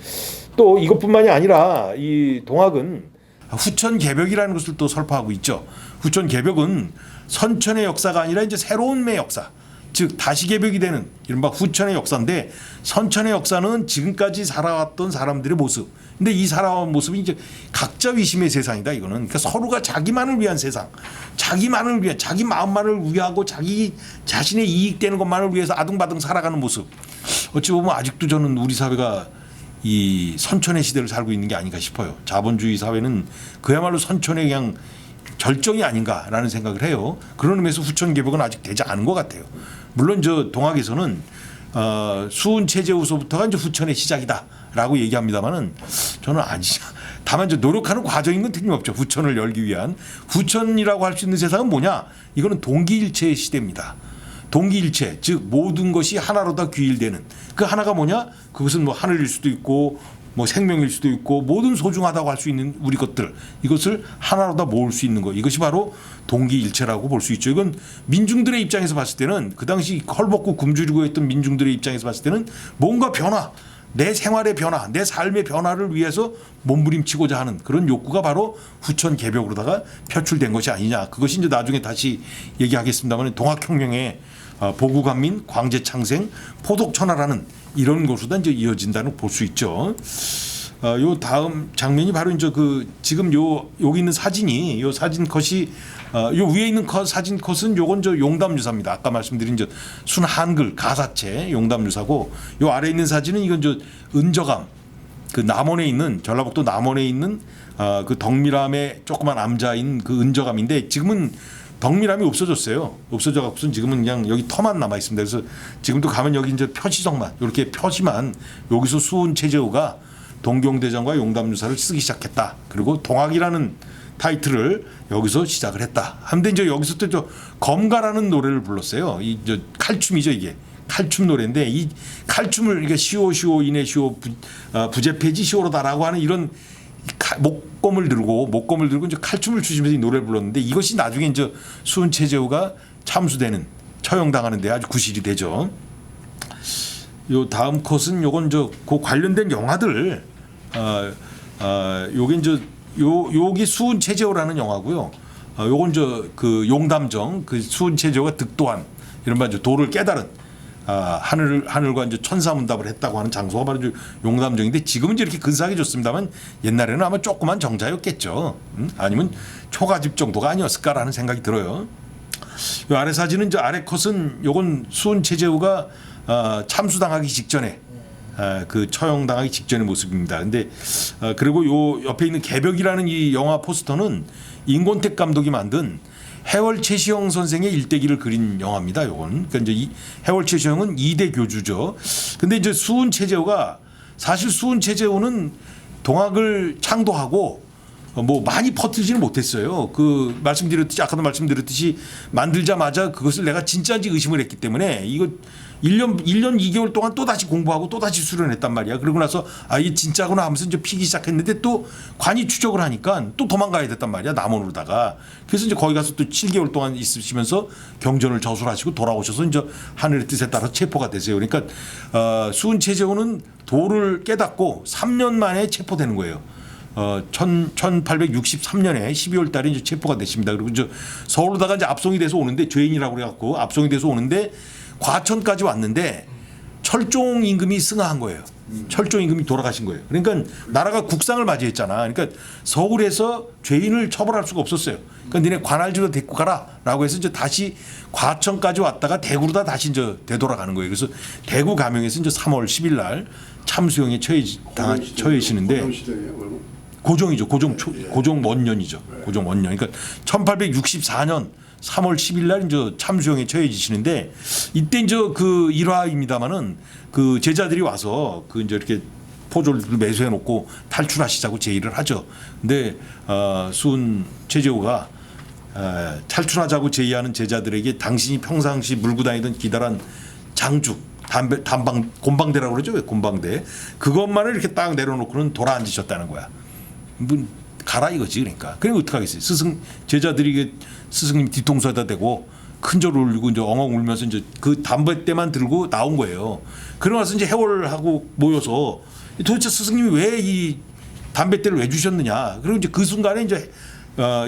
또 이것뿐만이 아니라 이 동학은 후천 개벽이라는 것을 또 설파하고 있죠. 후천 개벽은 선천의 역사가 아니라 이제 새로움의 역사, 즉 다시 개벽이 되는 이른바 후천의 역사인데 선천의 역사는 지금까지 살아왔던 사람들의 모습. 근데 이 살아온 모습이 이제 각자 위심의 세상이다. 이거는 그러니까 서로가 자기만을 위한 세상, 자기만을 위한 자기 마음만을 위하고 자기 자신의 이익되는 것만을 위해서 아둥바둥 살아가는 모습. 어찌 보면 아직도 저는 우리 사회가 이 선천의 시대를 살고 있는 게 아닌가 싶어요. 자본주의 사회는 그야말로 선천의 그냥 절정이 아닌가라는 생각을 해요. 그런 의미에서 후천 개벽은 아직 되지 않은 것 같아요. 물론 저 동학에서는 수은 최재우서부터가 이제 후천의 시작이다라고 얘기합니다만은 저는 아니죠. 다만 이제 노력하는 과정인 건 틀림없죠. 후천을 열기 위한 후천이라고 할 수 있는 세상은 뭐냐? 이거는 동기일체의 시대입니다. 동기일체, 즉 모든 것이 하나로 다 귀일되는 그 하나가 뭐냐? 그것은 뭐 하늘일 수도 있고 뭐 생명일 수도 있고 모든 소중하다고 할 수 있는 우리 것들 이것을 하나로 다 모을 수 있는 것 이것이 바로 동기일체라고 볼 수 있죠. 이건 민중들의 입장에서 봤을 때는 그 당시 헐벗고 굶주리고 했던 민중들의 입장에서 봤을 때는 뭔가 변화, 내 생활의 변화, 내 삶의 변화를 위해서 몸부림치고자 하는 그런 욕구가 바로 후천 개벽으로다가 표출된 것이 아니냐. 그것이 이제 나중에 다시 얘기하겠습니다만 동학혁명의 보국안민, 광제창생, 포독천하라는 이런 것으로 이제 이어진다는 볼 수 있죠. 요 다음 장면이 바로 이제 그 지금 여기 있는 사진이 요 사진 컷이 요 위에 있는 사진 컷은 요건 저 용담유사입니다. 아까 말씀드린 저 순 한글 가사체 용담유사고 요 아래 있는 사진은 이건 저 은저감 그 남원에 있는 전라북도 남원에 있는 그 덕미람의 조그만 암자인 그 은저감인데 지금은 덕미람이 없어졌어요. 없어져 갖고선 지금은 그냥 여기 터만 남아 있습니다. 그래서 지금도 가면 여기 이제 표시석만 이렇게 표시만 여기서 수훈 최재우가 동경대전과 용담유사를 쓰기 시작했다. 그리고 동학이라는 타이틀을 여기서 시작을 했다. 한데 이제 여기서 또 저 검가라는 노래를 불렀어요. 이 저 칼춤이죠 이게. 칼춤 노래인데 이 칼춤을 이게 시오 이내 시오 부제패지 시오로다라고 하는 이런 목검을 들고 이제 칼춤을 추시면서 이 노래를 불렀는데 이것이 나중에 이제 수훈 최재우가 참수되는 처형당하는데 아주 구실이 되죠. 요 다음 컷은 요건 그 관련된 영화들 요게 이제 요기 수훈 최재우라는 영화고요. 요건 그 용담정 그 수훈 최재우가 득도한 이른바 이제 도를 깨달은 하늘과 이제 천사문답을 했다고 하는 장소가 바로 용담정인데 지금은 이제 이렇게 근사하게 좋습니다만 옛날에는 아마 조그만 정자였겠죠. 아니면 초가집 정도가 아니었을까라는 생각이 들어요. 요 아래 사진은 아래 컷은 요건 수훈 최재우가 참수당하기 직전에 그 처형당하기 직전의 모습입니다. 근데 그리고 요 옆에 있는 개벽이라는 이 영화 포스터는 임권택 감독이 만든 해월 최시영 선생의 일대기를 그린 영화입니다. 요건 그러니까 이제 이 해월 최시영은 2대 교주죠. 근데 이제 수훈 최재우가 사실 수훈 최재우는 동학을 창도하고 뭐 많이 퍼뜨리지는 못했어요. 그 말씀드렸듯이 아까도 말씀드렸듯이 만들자마자 그것을 내가 진짜인지 의심을 했기 때문에 이거 1년 2개월 동안 또 다시 공부하고 또 다시 수련했단 말이야. 그러고 나서 이게 진짜구나 하면서 이제 피기 시작했는데 또 관이 추적을 하니까 또 도망가야 됐단 말이야. 남원으로다가. 그래서 이제 거기 가서 또 7개월 동안 있으시면서 경전을 저술하시고 돌아오셔서 이제 하늘의 뜻에 따라 체포가 되세요. 그러니까 수훈 최재우는 도를 깨닫고 3년 만에 체포되는 거예요. 1863년에 12월 달에 이제 체포가 됐습니다. 그리고 이제 서울로다가 이제 압송이 돼서 오는데 죄인이라고 그래갖고 압송이 돼서 오는데 과천까지 왔는데 철종 임금이 승하한 거예요. 철종 임금이 돌아가신 거예요. 그러니까 나라가 국상을 맞이했잖아. 그러니까 서울에서 죄인을 처벌할 수가 없었어요. 그러니까 니네 관할지로 데리고 가라라고 해서 이제 다시 과천까지 왔다가 대구로다 다시 이제 되돌아가는 거예요. 그래서 대구 감형에서 이제 3월 10일 날 참수형에 처해지는데 고종이죠. 고종 원년이죠. 고종 원년. 그러니까 1864년 3월 10일 날 이제 참수형에 처해지시는데 이때 이제 그 일화입니다마는 그 제자들이 와서 그 이제 이렇게 포졸을 매수해 놓고 탈출하시자고 제의를 하죠. 근데 수훈 최재우가 탈출하자고 제의하는 제자들에게 당신이 평상시 물고 다니던 기다란 장죽 단방 곤방대라고 그러죠. 왜 곤방대 그것만을 이렇게 딱 내려놓고는 돌아앉으셨다는 거야. 뭐 가라 이거지. 그러니까 어떻게 하겠어요. 제자들이 스승님 뒤통수에다 대고 큰절 울리고 이제 엉엉 울면서 이제 그 담뱃대만 들고 나온 거예요. 그러고 나서 이제 해월하고 모여서 도대체 스승님이 왜 이 담뱃대를 왜 주셨느냐. 그리고 이제 그 순간에 이제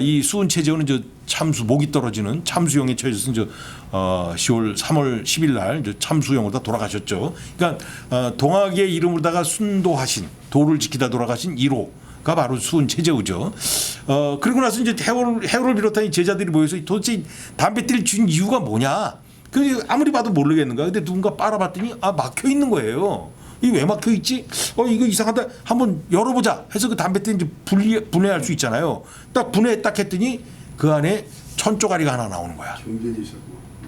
이 수훈 최재우는 이제 참수 목이 떨어지는 참수형에 처해져서 이제 3월 10일 날 이제 참수형으로 다 돌아가셨죠. 그러니까 동학의 이름으로다가 순도하신 도를 지키다 돌아가신 1호가 바로 수훈 최재우죠. 그리고 나서 이제 해월을 비롯한 이 제자들이 모여서 도대체 담뱃대를 준 이유가 뭐냐. 그 아무리 봐도 모르겠는가. 근데 누군가 빨아봤더니 막혀 있는 거예요. 이게 왜 막혀 있지? 이거 이상하다. 한번 열어보자. 해서 그 담뱃대 이제 분해할 수 있잖아요. 딱 분해 딱 했더니 그 안에 천조가리가 하나 나오는 거야.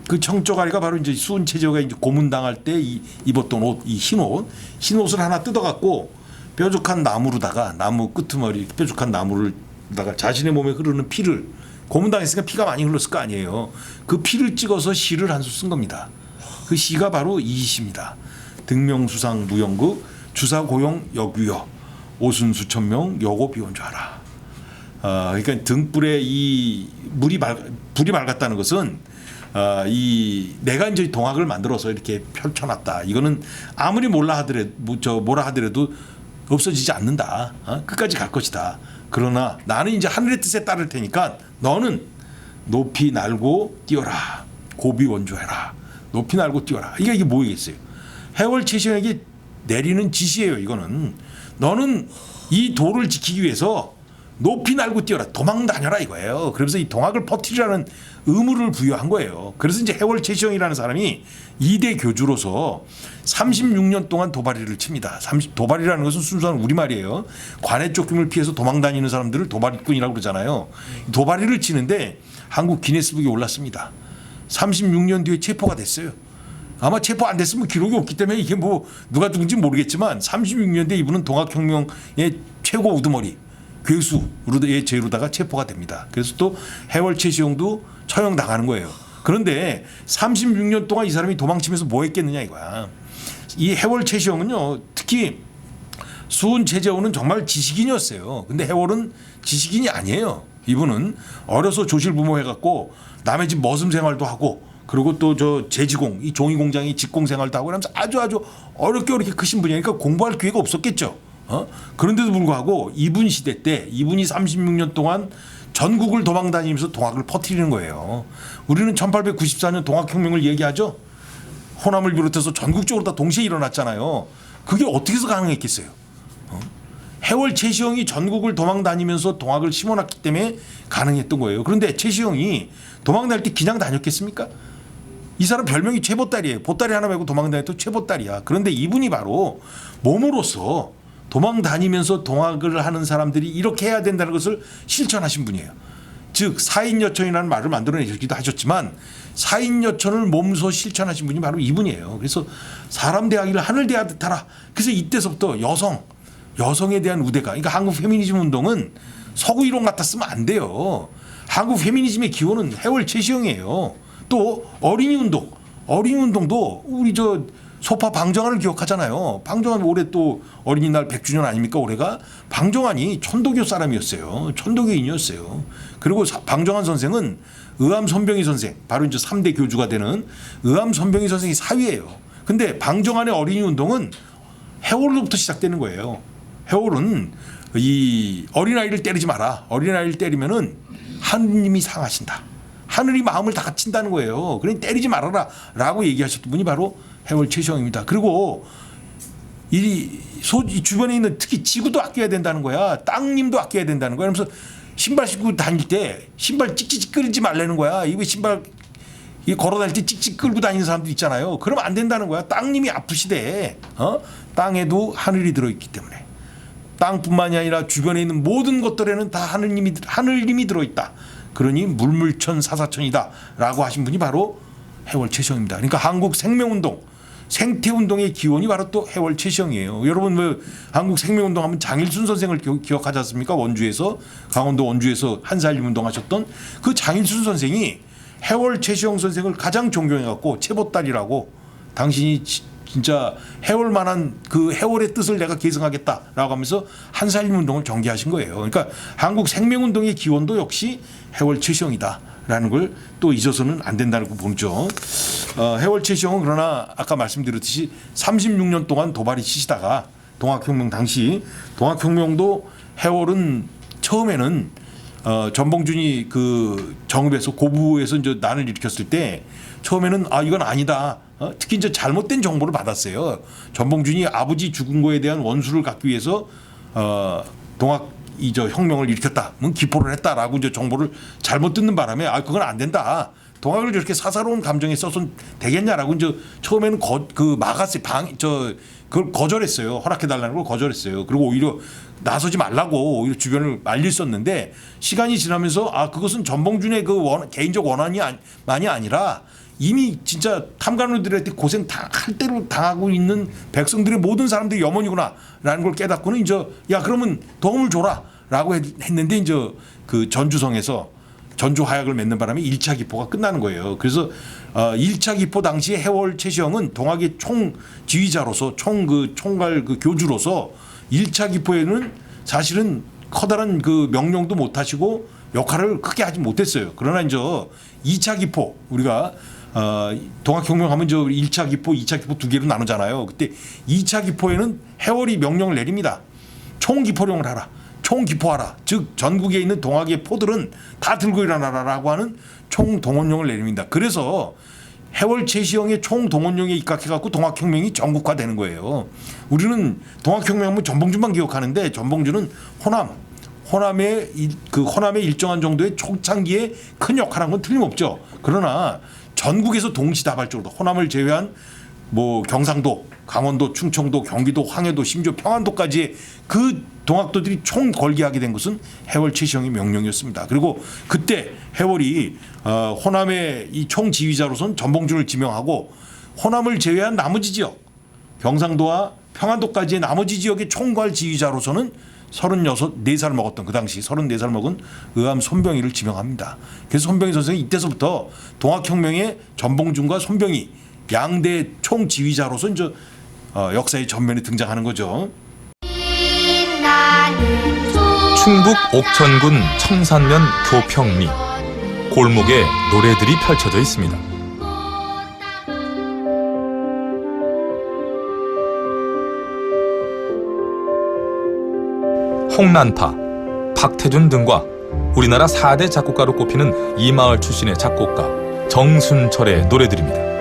그 천조가리가 바로 이제 수훈 최재우가 이제 고문당할 때 입었던 옷, 이 흰옷을 하나 뜯어갖고 뾰족한 나무로다가 나무 끄트머리 뾰족한 나무를다가 자신의 몸에 흐르는 피를 고문당했으니까 피가 많이 흘렀을 거 아니에요. 그 피를 찍어서 시를 한 수 쓴 겁니다. 그 시가 바로 이 시입니다. 등명수상 무용구 주사고용 역유여 오순수천명 여고 비원주하라. 그러니까 등불에 이 불이 밝았다는 것은 내가 이제 동학을 만들어서 이렇게 펼쳐놨다. 이거는 아무리 뭐라 하더라도 없어지지 않는다. 끝까지 갈 것이다. 그러나 나는 이제 하늘의 뜻에 따를 테니까 너는 높이 날고 뛰어라. 고비 원주해라. 높이 날고 뛰어라. 이게 뭐겠어요? 해월 최시영에게 내리는 지시예요. 이거는 너는 이 도를 지키기 위해서 높이 날고 뛰어라, 도망 다녀라 이거예요. 그러면서 이 동학을 퍼뜨리라는 의무를 부여한 거예요. 그래서 이제 해월 최시영이라는 사람이 2대 교주로서 36년 동안 도발이를 칩니다. 도발이라는 것은 순수한 우리말이에요. 관에 쫓김을 피해서 도망 다니는 사람들을 도발꾼이라고 그러잖아요. 도발이를 치는데 한국 기네스북에 올랐습니다. 36년 뒤에 체포가 됐어요. 아마 체포 안 됐으면 기록이 없기 때문에 이게 뭐 누가 누군지 모르겠지만 36년대 이분은 동학혁명의 최고 우두머리 괴수의 죄로다가 체포가 됩니다. 그래서 또 해월 최시영도 처형당하는 거예요. 그런데 36년 동안 이 사람이 도망치면서 뭐 했겠느냐 이거야. 이 해월 최시영은요, 특히 수은 최재호는 정말 지식인이었어요. 근데 해월은 지식인이 아니에요. 이분은 어려서 조실부모 해갖고 남의 집 머슴 생활도 하고, 그리고 또 저 제지공, 이 종이 공장이 직공 생활도 하고 하면서 아주 어렵게 크신 분이니까 공부할 기회가 없었겠죠. 그런데도 불구하고 이분 시대 때 이분이 36년 동안 전국을 도망 다니면서 동학을 퍼뜨리는 거예요. 우리는 1894년 동학혁명을 얘기하죠. 호남을 비롯해서 전국적으로 다 동시에 일어났잖아요. 그게 어떻게 해서 가능했겠어요? 해월 최시영이 전국을 도망 다니면서 동학을 심어놨기 때문에 가능했던 거예요. 그런데 최시영이 도망 다닐 때 그냥 다녔겠습니까? 이 사람 별명이 최보따리예요. 보따리 하나 메고 도망 다녔던 최보따리야. 그런데 이분이 바로 몸으로서 도망 다니면서 동학을 하는 사람들이 이렇게 해야 된다는 것을 실천하신 분이에요. 즉 사인여천이라는 말을 만들어내기도 하셨지만 사인여천을 몸소 실천하신 분이 바로 이분이에요. 그래서 사람 대하기를 하늘 대하듯 하라. 그래서 이때서부터 여성에 대한 우대가, 그러니까 한국 페미니즘 운동은 서구 이론 같았으면 안 돼요. 한국 페미니즘의 기원은 해월 최시영이에요. 또 어린이 운동도 우리 저 소파 방정환을 기억하잖아요. 방정환 올해 또 어린이날 100주년 아닙니까 올해가. 방정환이 천도교 사람이었어요. 천도교인이었어요. 그리고 방정환 선생은 의암 선병희 선생, 바로 이제 3대 교주가 되는 의암 선병희 선생이 사위예요. 근데 방정환의 어린이 운동은 해월로부터 시작되는 거예요. 해월은 이 어린아이를 때리지 마라. 어린아이를 때리면은 하느님이 상하신다. 하늘이 마음을 닫힌다는 거예요. 그러니 때리지 말아라 라고 얘기하셨던 분이 바로 해월 최시영입니다. 그리고 이 주변에 있는 특히 지구도 아껴야 된다는 거야. 땅님도 아껴야 된다는 거야. 그러면서 신발 신고 다닐 때 신발 찍찍 끌지 말라는 거야. 이거 신발 걸어 다닐 때 찍찍 끌고 다니는 사람도 있잖아요. 그러면 안 된다는 거야. 땅님이 아프시대. 땅에도 하늘이 들어있기 때문에. 땅뿐만이 아니라 주변에 있는 모든 것들에는 다 하늘님이 들어있다. 그러니 물물천 사사천이다 라고 하신 분이 바로 해월 최시영입니다. 그러니까 한국 생명운동, 생태운동의 기원이 바로 또 해월 최시영이에요. 여러분 뭐 한국 생명운동 하면 장일순 선생을 기억하지 않습니까? 강원도 원주에서 한살림 운동하셨던 그 장일순 선생이 해월 최시영 선생을 가장 존경해갖고 채보딸이라고, 당신이 진짜 해월만한 그 해월의 뜻을 내가 계승하겠다라고 하면서 한살림 운동을 전개하신 거예요. 그러니까 한국 생명운동의 기원도 역시 해월 최시영이다라는 걸 또 잊어서는 안 된다는 거 보죠. 해월 최시영은 그러나 아까 말씀드렸듯이 36년 동안 도발이 치시다가 동학혁명 당시, 동학혁명도 해월은 처음에는 전봉준이 그 정읍에서 고부에서 이제 난을 일으켰을 때 처음에는 이건 아니다. 특히 이제 잘못된 정보를 받았어요. 전봉준이 아버지 죽은 거에 대한 원수를 갖기 위해서 혁명을 일으켰다. 기포를 했다라고 이제 정보를 잘못 듣는 바람에 그건 안 된다. 동학을 저렇게 사사로운 감정에 써선 되겠냐라고 이제 처음에는 막았어요. 그걸 거절했어요. 허락해달라는 걸 거절했어요. 그리고 오히려 나서지 말라고 오히려 주변을 말렸었는데 시간이 지나면서 그것은 전봉준의 개인적 원한만이 아니라 이미 진짜 탐관오들한테 고생 할 대로 당하고 있는 백성들의 모든 사람들이 염원이구나라는 걸 깨닫고는 이제 그러면 도움을 줘라라고 했는데 이제 그 전주성에서 전주 화약을 맺는 바람에 1차 기포가 끝나는 거예요. 그래서 1차 기포 당시에 해월 최시영은 동학의 총지휘자로서 총괄 교주로서 1차 기포에는 사실은 커다란 그 명령도 못 하시고 역할을 크게 하지 못했어요. 그러나 이제 2차 기포, 우리가 동학혁명하면 저 1차 기포, 2차 기포 두 개로 나누잖아요. 그때 2차 기포에는 해월이 명령을 내립니다. 총기포령을 하라. 총기포하라. 즉 전국에 있는 동학의 포들은 다 들고 일어나라라고 하는 총동원령을 내립니다. 그래서 해월 최시영의 총동원령에 입각해갖고 동학혁명이 전국화되는 거예요. 우리는 동학혁명은 전봉준만 기억하는데 전봉준은 호남의 일정한 정도의 초창기에 큰 역할한 건 틀림없죠. 그러나 전국에서 동시다발적으로 호남을 제외한 뭐 경상도, 강원도, 충청도, 경기도, 황해도, 심지어 평안도까지 그 동학도들이 총걸개하게 된 것은 해월 최시영의 명령이었습니다. 그리고 그때 해월이 호남의 이 총지휘자로선 전봉준을 지명하고 호남을 제외한 나머지 지역, 경상도와 평안도까지의 나머지 지역의 총괄 지휘자로서는 34살 먹었던 그 당시 34살 먹은 의암 손병희를 지명합니다. 그래서 손병희 선생이 이때서부터 동학혁명의 전봉준과 손병희 양대 총지휘자로서 이제 역사의 전면에 등장하는 거죠. 충북 옥천군 청산면 교평리 골목에 노래들이 펼쳐져 있습니다. 홍난파, 박태준 등과 우리나라 4대 작곡가로 꼽히는 이 마을 출신의 작곡가 정순철의 노래들입니다.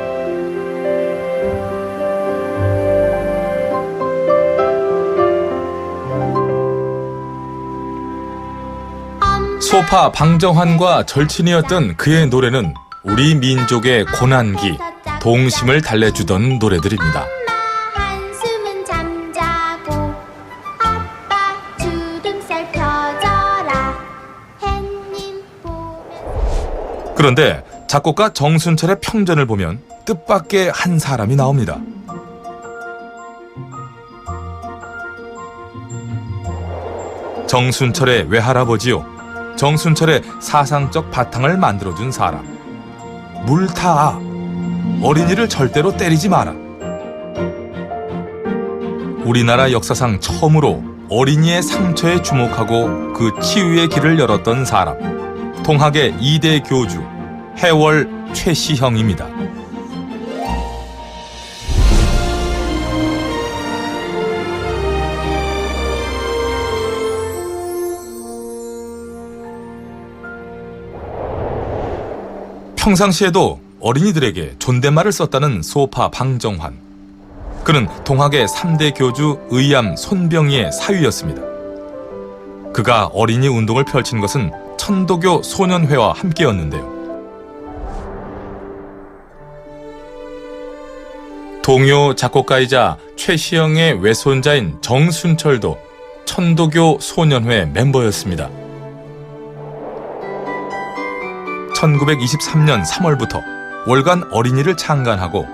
소파 방정환과 절친이었던 그의 노래는 우리 민족의 고난기, 동심을 달래주던 노래들입니다. 한숨은 잠자고 아빠 주름살 펴져라 햇님 보면. 그런데 작곡가 정순철의 평전을 보면 뜻밖의 한 사람이 나옵니다. 정순철의 외할아버지요, 정순철의 사상적 바탕을 만들어준 사람. 물타, 어린이를 절대로 때리지 마라. 우리나라 역사상 처음으로 어린이의 상처에 주목하고 그 치유의 길을 열었던 사람. 동학의 2대 교주 해월 최시형입니다. 평상시에도 어린이들에게 존댓말을 썼다는 소파 방정환. 그는 동학의 3대 교주 의암 손병희의 사위였습니다. 그가 어린이 운동을 펼친 것은 천도교 소년회와 함께였는데요. 동요 작곡가이자 최시영의 외손자인 정순철도 천도교 소년회 멤버였습니다. 1923년 3월부터 월간 어린이를 창간하고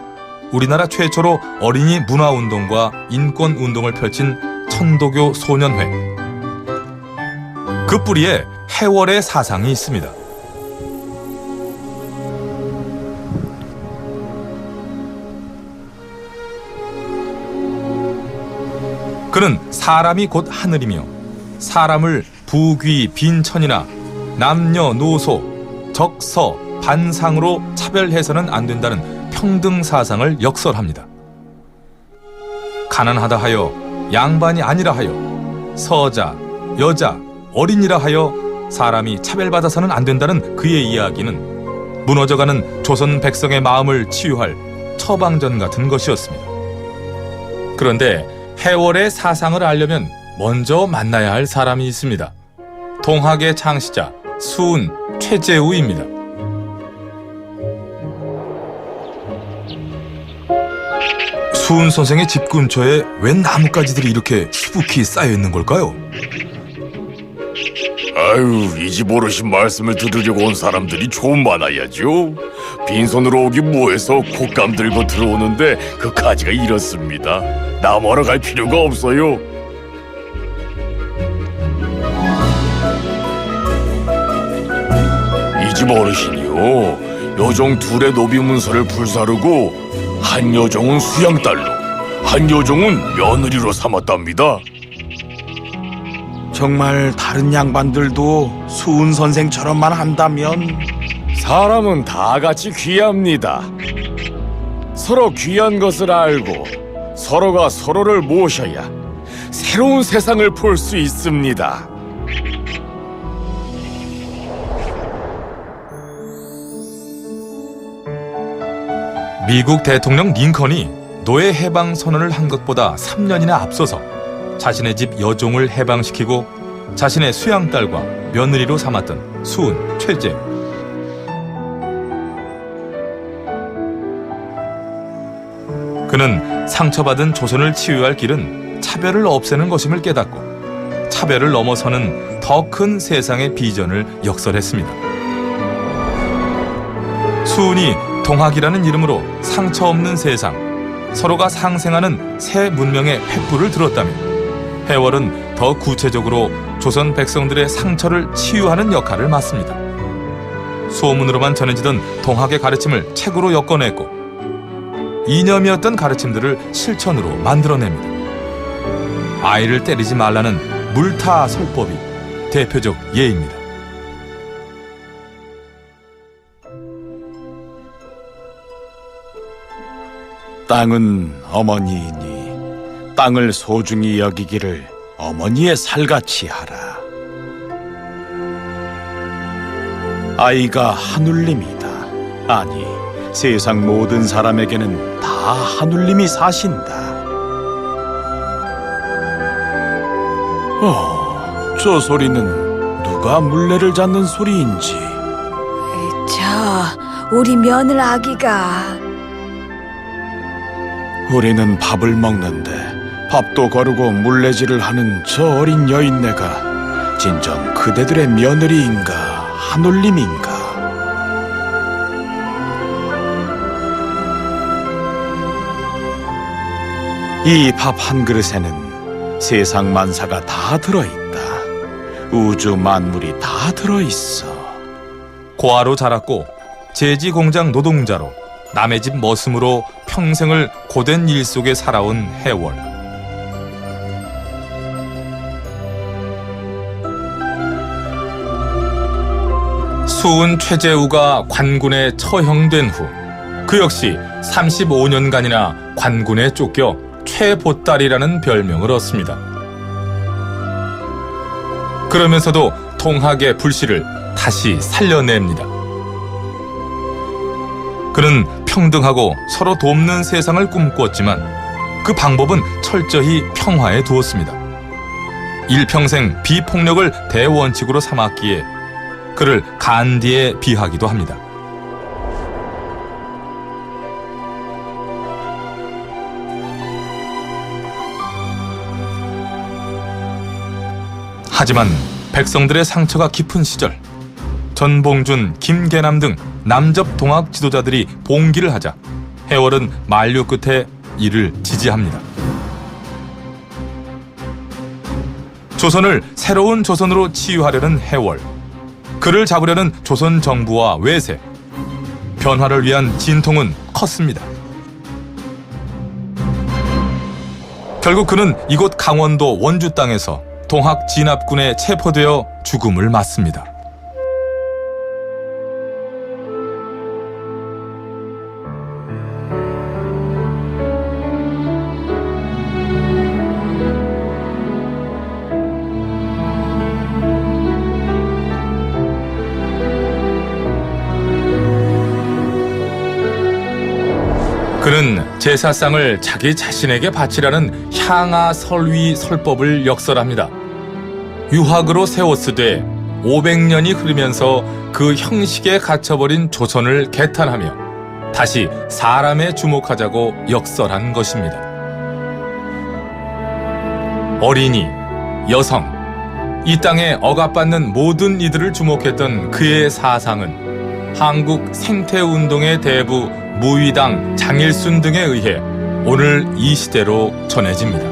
우리나라 최초로 어린이 문화운동과 인권운동을 펼친 천도교 소년회. 그 뿌리에 해월의 사상이 있습니다. 그는 사람이 곧 하늘이며 사람을 부귀 빈천이나 남녀노소 적서, 반상으로 차별해서는 안 된다는 평등 사상을 역설합니다. 가난하다 하여, 양반이 아니라 하여, 서자, 여자, 어린이라 하여 사람이 차별받아서는 안 된다는 그의 이야기는 무너져가는 조선 백성의 마음을 치유할 처방전 같은 것이었습니다. 그런데 해월의 사상을 알려면 먼저 만나야 할 사람이 있습니다. 동학의 창시자 수은 최재우입니다. 수은 선생의 집 근처에 웬 나뭇가지들이 이렇게 수북히 쌓여 있는 걸까요? 아유, 이 집 어르신 말씀을 들으려고 온 사람들이 좀 많아야죠. 빈손으로 오기 뭐해서 곶감 들고 들어오는데 그 가지가 이렇습니다. 나무하러 갈 필요가 없어요. 이 집 어르신이요, 여종 둘의 노비 문서를 불사르고 한 여종은 수양딸로, 한 여종은 며느리로 삼았답니다. 정말 다른 양반들도 수은 선생처럼만 한다면 사람은 다 같이 귀합니다. 서로 귀한 것을 알고 서로가 서로를 모셔야 새로운 세상을 볼 수 있습니다. 미국 대통령 링컨이 노예 해방 선언을 한 것보다 3년이나 앞서서 자신의 집 여종을 해방시키고 자신의 수양딸과 며느리로 삼았던 수은 최재우. 그는 상처받은 조선을 치유할 길은 차별을 없애는 것임을 깨닫고 차별을 넘어서는 더 큰 세상의 비전을 역설했습니다. 수은이 동학이라는 이름으로 상처 없는 세상, 서로가 상생하는 새 문명의 횃불을 들었다면 해월은 더 구체적으로 조선 백성들의 상처를 치유하는 역할을 맡습니다. 소문으로만 전해지던 동학의 가르침을 책으로 엮어냈고 이념이었던 가르침들을 실천으로 만들어냅니다. 아이를 때리지 말라는 물타 설법이 대표적 예입니다. 땅은 어머니이니 땅을 소중히 여기기를 어머니의 살같이 하라. 아이가 하눌림이다. 아니, 세상 모든 사람에게는 다 하눌림이 사신다. 저 소리는 누가 물레를 잡는 소리인지. 우리 며느 아기가. 우리는 밥을 먹는데 밥도 거르고 물레질을 하는 저 어린 여인네가 진정 그대들의 며느리인가 하눌림인가. 이 밥 한 그릇에는 세상 만사가 다 들어있다. 우주 만물이 다 들어있어. 고아로 자랐고 제지 공장 노동자로 남의 집 머슴으로 평생을 고된 일 속에 살아온 해월. 수은 최재우가 관군에 처형된 후 그 역시 35년간이나 관군에 쫓겨 최보딸이라는 별명을 얻습니다. 그러면서도 동학의 불씨를 다시 살려냅니다. 그는 평등하고 서로 돕는 세상을 꿈꾸었지만 그 방법은 철저히 평화에 두었습니다. 일평생 비폭력을 대원칙으로 삼았기에 그를 간디에 비하기도 합니다. 하지만 백성들의 상처가 깊은 시절 전봉준, 김계남 등 남접 동학 지도자들이 봉기를 하자 해월은 만류 끝에 이를 지지합니다. 조선을 새로운 조선으로 치유하려는 해월, 그를 잡으려는 조선 정부와 외세, 변화를 위한 진통은 컸습니다. 결국 그는 이곳 강원도 원주 땅에서 동학 진압군에 체포되어 죽음을 맞습니다. 그는 제사상을 자기 자신에게 바치라는 향하 설위 설법을 역설합니다. 유학으로 세웠으되 500년이 흐르면서 그 형식에 갇혀버린 조선을 개탄하며 다시 사람에 주목하자고 역설한 것입니다. 어린이, 여성, 이 땅에 억압받는 모든 이들을 주목했던 그의 사상은 한국 생태운동의 대부 무의당 장일순 등에 의해 오늘 이 시대로 전해집니다.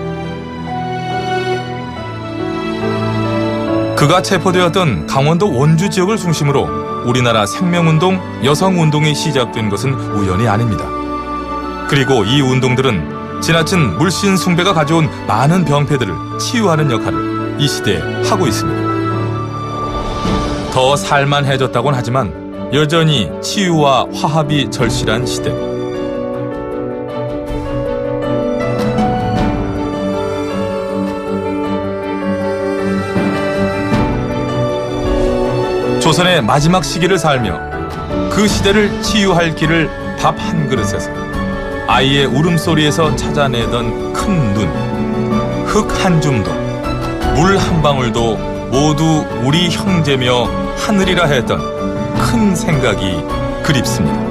그가 체포되었던 강원도 원주 지역을 중심으로 우리나라 생명운동, 여성운동이 시작된 것은 우연이 아닙니다. 그리고 이 운동들은 지나친 물씬 숭배가 가져온 많은 병폐들을 치유하는 역할을 이 시대에 하고 있습니다. 더 살만해졌다곤 하지만 여전히 치유와 화합이 절실한 시대. 조선의 마지막 시기를 살며 그 시대를 치유할 길을 밥 한 그릇에서 아이의 울음소리에서 찾아내던 큰 눈, 흙 한 줌도, 물 한 방울도 모두 우리 형제며 하늘이라 했던 큰 생각이 그립습니다.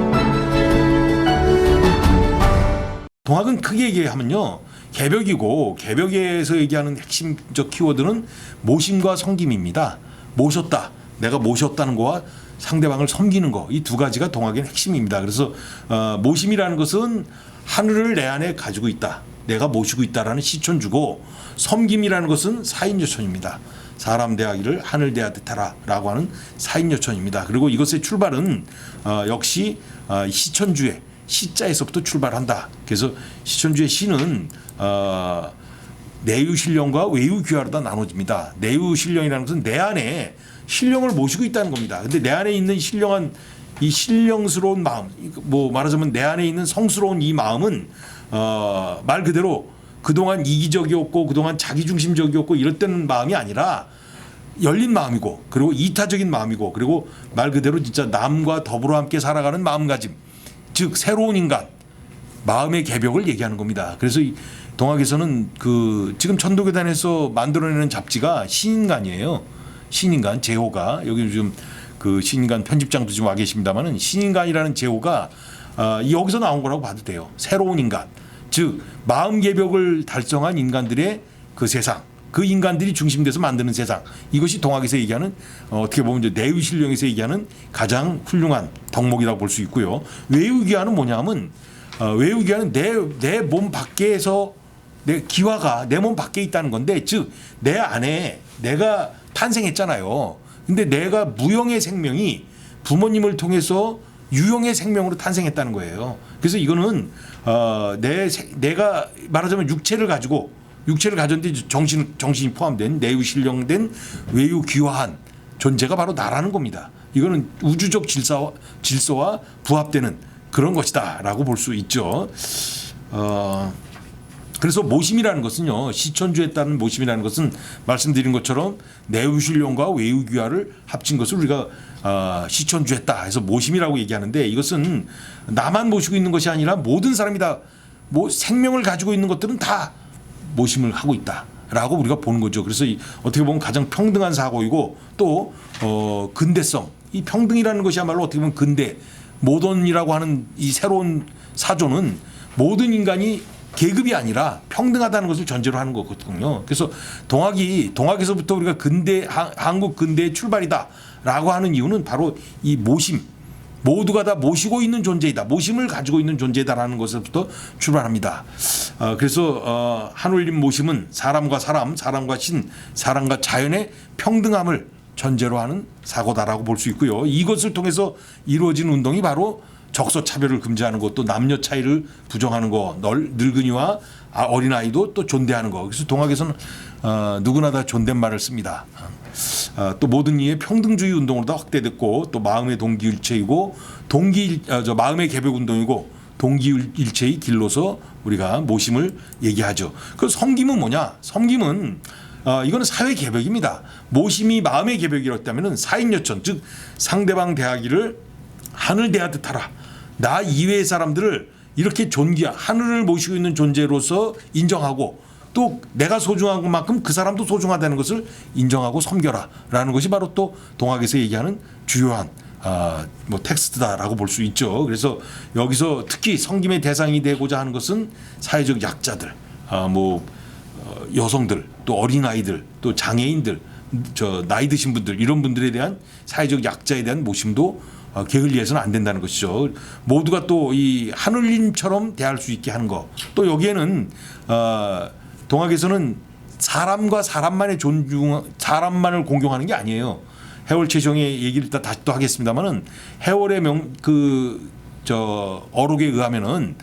동학은 크게 얘기하면요, 개벽이고, 개벽에서 얘기하는 핵심적 키워드는 모심과 섬김입니다. 모셨다, 내가 모셨다는 거와 상대방을 섬기는 거, 이 두 가지가 동학의 핵심입니다. 그래서 모심이라는 것은 하늘을 내 안에 가지고 있다, 내가 모시고 있다라는 시천주고, 섬김이라는 것은 사인여천입니다. 사람 대하기를 하늘 대하듯 하라라고 하는 사인여천입니다. 그리고 이것의 출발은 역시 시천주의 시자에서부터 출발한다. 그래서 시천주의 시는 내유신령과 외유귀하로 다 나눠집니다. 내유신령이라는 것은 내 안에 신령을 모시고 있다는 겁니다. 근데 내 안에 있는 신령한 이 신령스러운 마음, 뭐 말하자면 내 안에 있는 성스러운 이 마음은 말 그대로 그동안 이기적이었고 그동안 자기중심적이었고 이랬던 마음이 아니라 열린 마음이고, 그리고 이타적인 마음이고, 그리고 말 그대로 진짜 남과 더불어 함께 살아가는 마음가짐, 즉 새로운 인간, 마음의 개벽을 얘기하는 겁니다. 그래서 이 동학에서는 그 지금 천도교단에서 만들어내는 잡지가 신인간이에요. 신인간 제호가, 여기 요즘 그 신인간 편집장도 지금 와 계십니다만은, 신인간이라는 제호가 여기서 나온 거라고 봐도 돼요. 새로운 인간, 즉 마음 개벽을 달성한 인간들의 그 세상, 그 인간들이 중심돼서 만드는 세상, 이것이 동학에서 얘기하는 어떻게 보면 이제 내유신령에서 얘기하는 가장 훌륭한 덕목이라고 볼 수 있고요. 외유귀하는 뭐냐면 외유귀하는 내 몸 밖에서 내 기화가 내 몸 밖에 있다는 건데, 즉 내 안에 내가 탄생했잖아요. 근데 내가 무형의 생명이 부모님을 통해서 유형의 생명으로 탄생했다는 거예요. 그래서 이거는 내가 말하자면 육체를 가졌는데 정신이 포함된 내유신령된 외유귀화한 존재가 바로 나라는 겁니다. 이거는 우주적 질서와 부합되는 그런 것이다라고 볼 수 있죠. 그래서 모심이라는 것은요, 시천주에 따른 모심이라는 것은 말씀드린 것처럼 내유신령과 외유귀화를 합친 것을 우리가 시천주했다 해서 모심이라고 얘기하는데, 이것은 나만 모시고 있는 것이 아니라 모든 사람이 다 생명을 가지고 있는 것들은 다 모심을 하고 있다라고 우리가 보는 거죠. 그래서 어떻게 보면 가장 평등한 사고이고, 또 근대성, 이 평등이라는 것이야말로 어떻게 보면 근대 모던이라고 하는 이 새로운 사조는 모든 인간이 계급이 아니라 평등하다는 것을 전제로 하는 거거든요. 그래서 동학에서부터 우리가 한국 근대의 출발이다라고 하는 이유는 바로 이 모심, 모두가 다 모시고 있는 존재이다, 모심을 가지고 있는 존재다라는 것에서부터 출발합니다. 그래서 한울림 모심은 사람과 사람, 사람과 신, 사람과 자연의 평등함을 전제로 하는 사고다라고 볼 수 있고요. 이것을 통해서 이루어진 운동이 바로 적서 차별을 금지하는 것, 또 남녀 차이를 부정하는 것, 늙은이와 어린아이도 또 존대하는 것. 그래서 동학에서는 누구나 다 존댓말을 씁니다. 또 모든 이의 평등주의 운동으로 다 확대됐고, 또 마음의 동기일체이고 마음의 개벽 운동이고 동기일체의 길로서 우리가 모심을 얘기하죠. 그 섬김은 뭐냐? 섬김은 이거는 사회 개벽입니다. 모심이 마음의 개벽이었다면 사인여천, 즉 상대방 대하기를 하늘 대하듯 하라. 나 이외의 사람들을 이렇게 하늘을 모시고 있는 존재로서 인정하고, 또 내가 소중한 것만큼 그 사람도 소중하다는 것을 인정하고 섬겨라라는 것이 바로 또 동학에서 얘기하는 주요한 텍스트다라고 볼 수 있죠. 그래서 여기서 특히 섬김의 대상이 되고자 하는 것은 사회적 약자들, 여성들, 또 어린아이들, 또 장애인들, 나이 드신 분들, 이런 분들에 대한 사회적 약자에 대한 모심도 게을리해서는 안 된다는 것이죠. 모두가 또 이 하늘님처럼 대할 수 있게 하는 것. 또 여기에는 동학에서는 사람과 사람만을 공경하는 게 아니에요. 해월 최정의 얘기를 다시 또 하겠습니다만은, 해월의 어록에 의하면은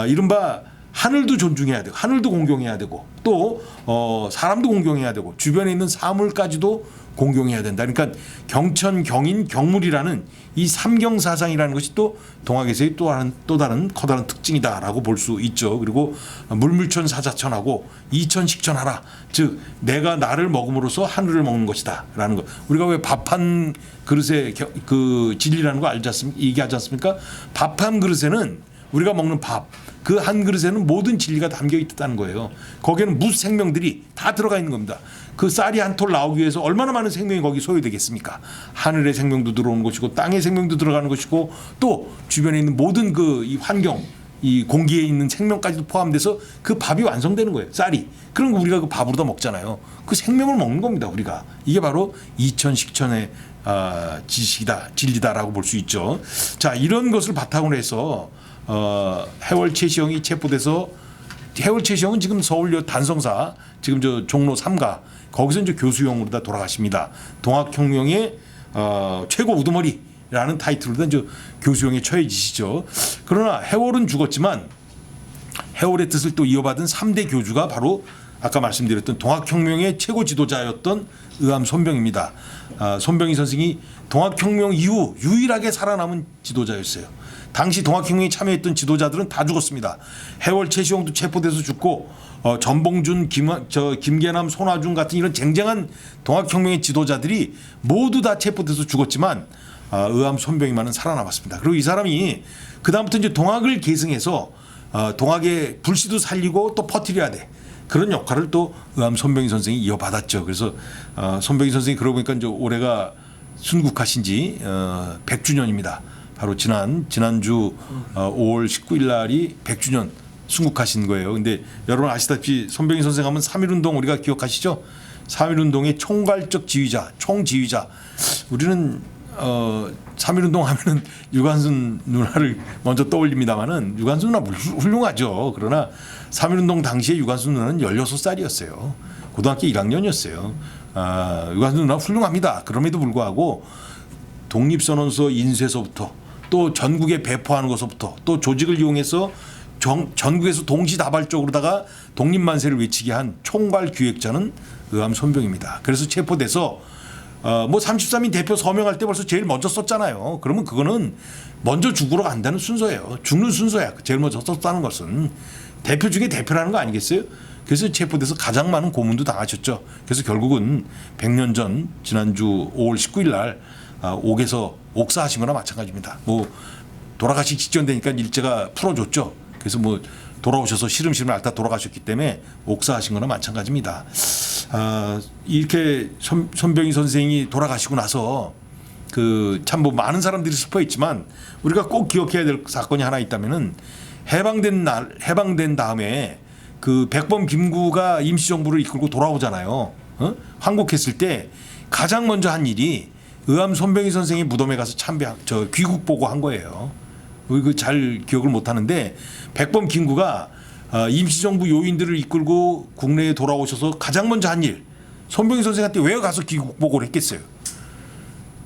이른바 하늘도 존중해야 되고, 하늘도 공경해야 되고, 또 사람도 공경해야 되고, 주변에 있는 사물까지도 공경해야 된다. 그러니까 경천, 경인, 경물이라는 이 삼경사상이라는 것이 또 동학에서의 또 다른 커다란 특징이다라고 볼 수 있죠. 그리고 물물천 사자천하고 이천식천하라. 즉 내가 나를 먹음으로써 하늘을 먹는 것이다라는 것. 우리가 왜 밥 한 그릇의 그 진리라는 거 얘기하지 않습니까? 밥 한 그릇에는 우리가 먹는 밥, 그 한 그릇에는 모든 진리가 담겨 있다는 거예요. 거기에는 무 생명들이 다 들어가 있는 겁니다. 그 쌀이 한 톨 나오기 위해서 얼마나 많은 생명이 거기 소요되겠습니까? 하늘의 생명도 들어오는 것이고 땅의 생명도 들어가는 것이고 또 주변에 있는 모든 그 이 환경, 이 공기에 있는 생명까지도 포함돼서 그 밥이 완성되는 거예요. 쌀이. 그럼 우리가 그 밥으로 다 먹잖아요. 그 생명을 먹는 겁니다. 우리가. 이게 바로 이천식천의 지식이다, 진리다라고 볼 수 있죠. 자, 이런 것을 바탕으로 해서 해월 최시영이 체포돼서 해월 최시영은 지금 서울역 단성사 지금 저 종로 3가 거기서 이제 교수형으로 다 돌아가십니다. 동학혁명의 최고 우두머리라는 타이틀로 이제 교수형에 처해지시죠. 그러나 해월은 죽었지만 해월의 뜻을 또 이어받은 3대 교주가 바로 아까 말씀드렸던 동학혁명의 최고 지도자였던 의암 손병입니다. 손병희 선생이 동학혁명 이후 유일하게 살아남은 지도자였어요. 당시 동학혁명에 참여했던 지도자들은 다 죽었습니다. 해월 최시용도 체포돼서 죽고 전봉준, 김계남, 손화중 같은 이런 쟁쟁한 동학혁명의 지도자들이 모두 다 체포돼서 죽었지만 의암 손병희만은 살아남았습니다. 그리고 이 사람이 그 다음부터 이제 동학을 계승해서 동학의 불씨도 살리고 또 퍼뜨려야 돼. 그런 역할을 또 의암 손병희 선생이 이어받았죠. 그래서 손병희 선생이 그러고 보니까 이제 올해가 순국하신 지 100주년입니다. 바로 지난주 5월 19일 날이 100주년 순국하신 거예요. 근데 여러분 아시다시피 손병희 선생 하면 3.1운동 우리가 기억하시죠? 3.1운동의 총괄적 지휘자, 총지휘자. 우리는 3.1운동 하면은 유관순 누나를 먼저 떠올립니다만은 유관순 누나 훌륭하죠. 그러나 3.1운동 당시에 유관순 누나는 16살이었어요. 고등학교 1학년이었어요. 유관순 누나 훌륭합니다. 그럼에도 불구하고 독립선언서 인쇄서부터 또 전국에 배포하는 것부터 또 조직을 이용해서 전국에서 동시다발적으로다가 독립만세를 외치게 한 총괄 기획자는 의암 손병입니다. 그래서 체포돼서 뭐 33인 대표 서명할 때 벌써 제일 먼저 썼잖아요. 그러면 그거는 먼저 죽으러 간다는 순서예요. 죽는 순서야. 제일 먼저 썼다는 것은 대표 중에 대표라는 거 아니겠어요? 그래서 체포돼서 가장 많은 고문도 당하셨죠. 그래서 결국은 100년 전 지난주 5월 19일 날 옥에서 옥사하신 거나 마찬가지입니다. 뭐 돌아가시기 직전 되니까 일제가 풀어줬죠. 그래서 뭐 돌아오셔서 시름시름 앓다 돌아가셨기 때문에 옥사하신 거나 마찬가지입니다. 이렇게 손병희 선생이 돌아가시고 나서 그 참 뭐 많은 사람들이 슬퍼했지만 우리가 꼭 기억해야 될 사건이 하나 있다면은 해방된 다음에 그 백범 김구가 임시정부를 이끌고 돌아오잖아요. 환국했을 때 가장 먼저 한 일이 의암 손병희 선생이 무덤에 가서 귀국 보고한 거예요. 그 잘 기억을 못 하는데 백범 김구가 임시정부 요인들을 이끌고 국내에 돌아오셔서 가장 먼저 한 일, 손병희 선생한테 왜 가서 귀국 보고를 했겠어요.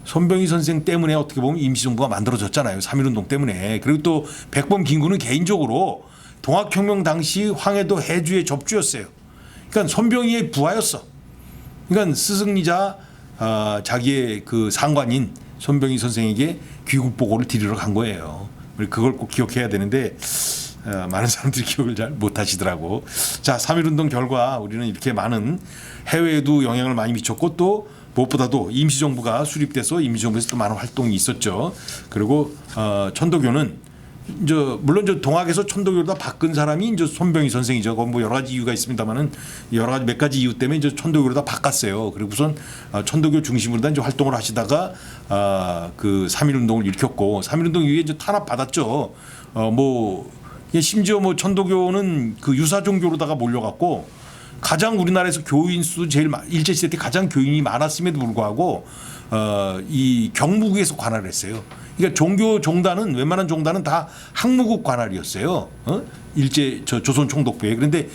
손병희 선생 때문에 어떻게 보면 임시정부가 만들어졌잖아요. 3.1운동 때문에. 그리고 또 백범 김구는 개인적으로 동학혁명 당시 황해도 해주의 접주였어요. 그러니까 손병희의 부하였어. 그러니까 스승이자 자기의 그 상관인 손병희 선생에게 귀국 보고를 드리러 간 거예요. 그걸 꼭 기억해야 되는데 많은 사람들이 기억을 잘 못하시더라고. 자, 3.1운동 결과 우리는 이렇게 많은 해외에도 영향을 많이 미쳤고 또 무엇보다도 임시정부가 수립돼서 임시정부에서 또 많은 활동이 있었죠. 그리고 천도교는 이제 물론 저 동학에서 천도교로 다 바꾼 사람이 이제 손병희 선생이죠. 뭐 여러 가지 이유가 있습니다만은 여러 가지 몇 가지 이유 때문에 이제 천도교로 다 바꿨어요. 그리고 우선 천도교 중심으로 다 이제 활동을 하시다가 그 3.1운동을 일으켰고 3.1운동 이후에 이제 탄압 받았죠. 뭐 심지어 뭐 천도교는 그 유사 종교로다가 몰려갔고 가장 우리나라에서 교인 수 제일 일제 시대 때 가장 교인이 많았음에도 불구하고 이 경무국에서 관할을 했어요. 그러니까 종교 종단은 웬만한 종단은 다 항무국 관할이었어요. 일제 조선 총독부에. 그런데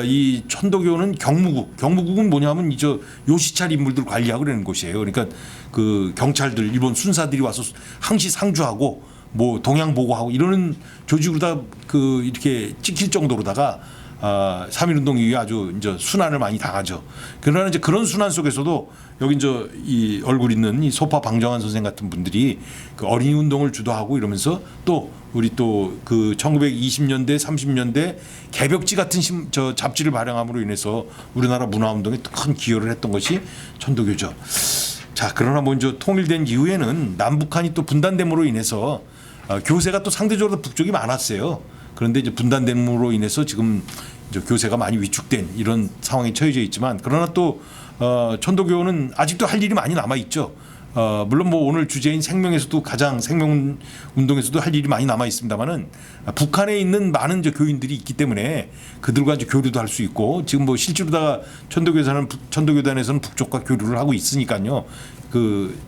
이 천도교는 경무국은 뭐냐면 이 요시찰 인물들 관리하고 그러는 곳이에요. 그러니까 그 경찰들 일본 순사들이 와서 항시 상주하고 뭐 동향 보고하고 이러는 조직으로 다 그 이렇게 찍힐 정도로다가 3.1운동 이후에 아주 이제 순환을 많이 당하죠. 그러나 이제 그런 순환 속에서도 여기 이제 이 얼굴 있는 이 소파 방정환 선생 같은 분들이 그 어린이 운동을 주도하고 이러면서 또 우리 또 그 1920년대 30년대 개벽지 같은 잡지를 발행함으로 인해서 우리나라 문화 운동에 큰 기여를 했던 것이 천도교죠. 자, 그러나 먼저 통일된 이후에는 남북한이 또 분단됨으로 인해서 교세가 또 상대적으로 북쪽이 많았어요. 그런데 이제 분단됨으로 인해서 지금 이제 교세가 많이 위축된 이런 상황에 처해져 있지만 그러나 또 천도교는 아직도 할 일이 많이 남아 있죠. 물론 뭐 오늘 주제인 생명에서도 가장 생명 운동에서도 할 일이 많이 남아 있습니다만은 북한에 있는 많은 이제 교인들이 있기 때문에 그들과 이제 교류도 할 수 있고 지금 뭐 실제로다가 천도교단에서는 북쪽과 교류를 하고 있으니까요. 그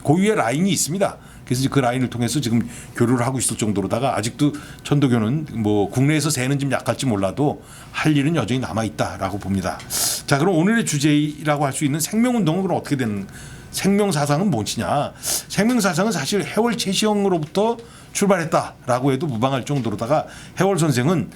고유의 라인이 있습니다. 그래서 이제 그 라인을 통해서 지금 교류를 하고 있을 정도로다가 아직도 천도교는 뭐 국내에서 세는 좀 약할지 몰라도 할 일은 여전히 남아 있다라고 봅니다. 자, 그럼 오늘의 주제라고 할 수 있는 생명운동은 그럼 어떻게 되는 생명사상은 무엇이냐? 생명사상은 사실 해월 최시영으로부터 출발했다라고 해도 무방할 정도로다가 해월 선생은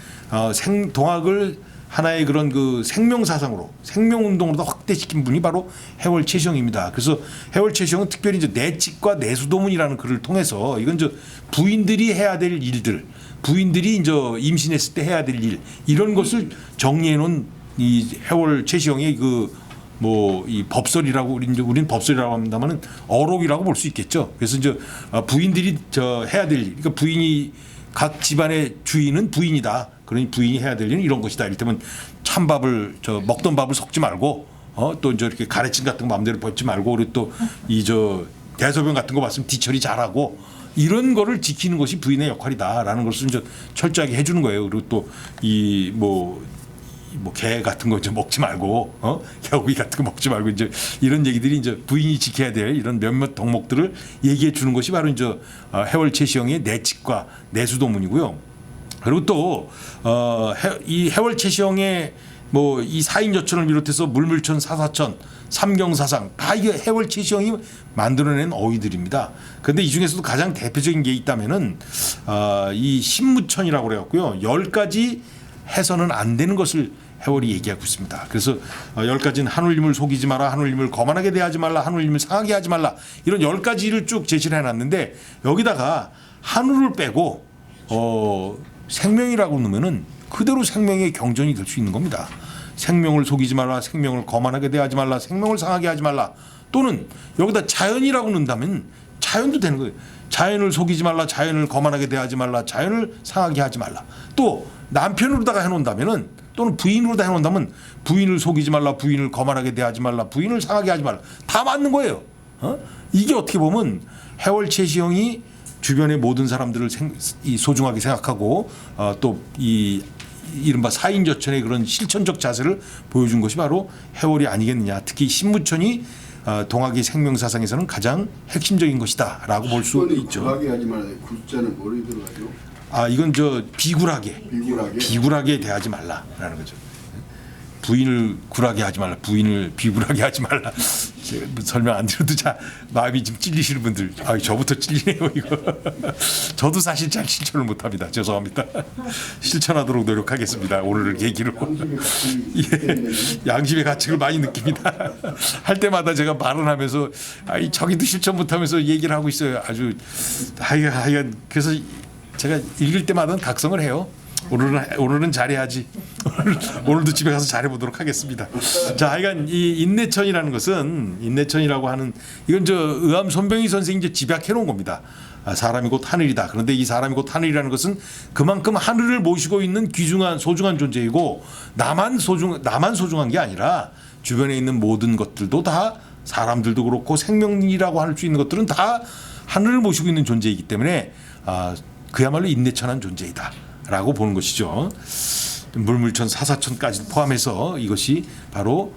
동학을 하나의 그런 그 생명사상으로 생명운동으로 확대시킨 분이 바로 해월 최시영입니다. 그래서 해월 최시영은 특별히 이제 내칙과 내수도문이라는 글을 통해서 이건 이제 부인들이 해야 될 일들, 부인들이 이제 임신했을 때 해야 될 일 이런 것을 정리해 놓은 이 해월 최시영의 이 법설이라고 우리는 법설이라고 합니다만은 어록이라고 볼 수 있겠죠. 그래서 이제 부인들이 해야 될 일, 그러니까 부인이 각 집안의 주인은 부인이다. 그러니 부인이 해야 될 일은 이런 것이다. 이를테면 찬밥을 먹던 밥을 섞지 말고 또 이제 이렇게 가래찜 같은 거 마음대로 벗지 말고 그리고 또 이 대소변 같은 거 봤으면 뒤처리 잘하고 이런 거를 지키는 것이 부인의 역할이다라는 것을 이제 철저하게 해주는 거예요. 그리고 또 이 개 같은 거 이제 먹지 말고 개고기 같은 거 먹지 말고 이제 이런 얘기들이 이제 부인이 지켜야 될 이런 몇몇 덕목들을 얘기해 주는 것이 바로 이제 해월 최시영의 내칙과 내수도문이고요. 그리고 또 이 해월 최시영의 뭐 이 사인여천을 비롯해서 물물천, 사사천, 삼경사상 다 이게 해월 최시영이 만들어낸 어휘들입니다. 그런데 이 중에서도 가장 대표적인 게 있다면은 이 신무천이라고 그래갖고요. 10가지 해서는 안 되는 것을 해월이 얘기하고 있습니다. 그래서 10가지는 하늘님을 속이지 마라, 하늘님을 거만하게 대하지 말라, 하늘님을 상하게 하지 말라 이런 10가지를 쭉 제시를 해놨는데 여기다가 하늘을 빼고 생명이라고 넣으면은 그대로 생명의 경전이 될 수 있는 겁니다. 생명을 속이지 말라, 생명을 거만하게 대하지 말라, 생명을 상하게 하지 말라 또는 여기다 자연이라고 넣는다면 자연도 되는 거예요. 자연을 속이지 말라, 자연을 거만하게 대하지 말라, 자연을 상하게 하지 말라. 또 남편으로다가 해놓는다면은 또는 부인으로다 해놓는다면 부인을 속이지 말라, 부인을 거만하게 대하지 말라, 부인을 상하게 하지 말라. 다 맞는 거예요. 이게 어떻게 보면 해월 최시영이 주변의 모든 사람들을 소중하게 생각하고 또 이 이른바 사인저천의 그런 실천적 자세를 보여준 것이 바로 해월이 아니겠느냐. 특히 신무천이 동학의 생명사상에서는 가장 핵심적인 것이다라고 볼 수 있죠. 굴하게 하지 말아요. 굴자는 뭐로 들어가죠? 이건 비굴하게 대하지 말라라는 거죠. 부인을 굴하게 하지 말라, 부인을 비굴하게 하지 말라. 제가 설명 안 드려도 마음이 좀 찔리시는 분들, 저부터 찔리네요 이거. 저도 사실 잘 실천을 못합니다. 죄송합니다. 실천하도록 노력하겠습니다. 오늘을 계기로. 양심의 가책을 많이 느낍니다. 할 때마다 제가 말을 하면서 저기도 실천 못하면서 얘기를 하고 있어요. 아주 하여간 그래서 제가 읽을 때마다 각성을 해요. 오늘은 잘해야지. 오늘도 집에 가서 잘해보도록 하겠습니다. 자, 하여간 이 인내천이라고 하는 이건 의암 손병희 선생이 이제 집약해 놓은 겁니다. 사람이 곧 하늘이다. 그런데 이 사람이 곧 하늘이라는 것은 그만큼 하늘을 모시고 있는 귀중한 소중한 존재이고 나만 소중한 게 아니라 주변에 있는 모든 것들도 다 사람들도 그렇고 생명이라고 할 수 있는 것들은 다 하늘을 모시고 있는 존재이기 때문에 그야말로 인내천한 존재이다. 라고 보는 것이죠. 물물천, 사사천까지 포함해서 이것이 바로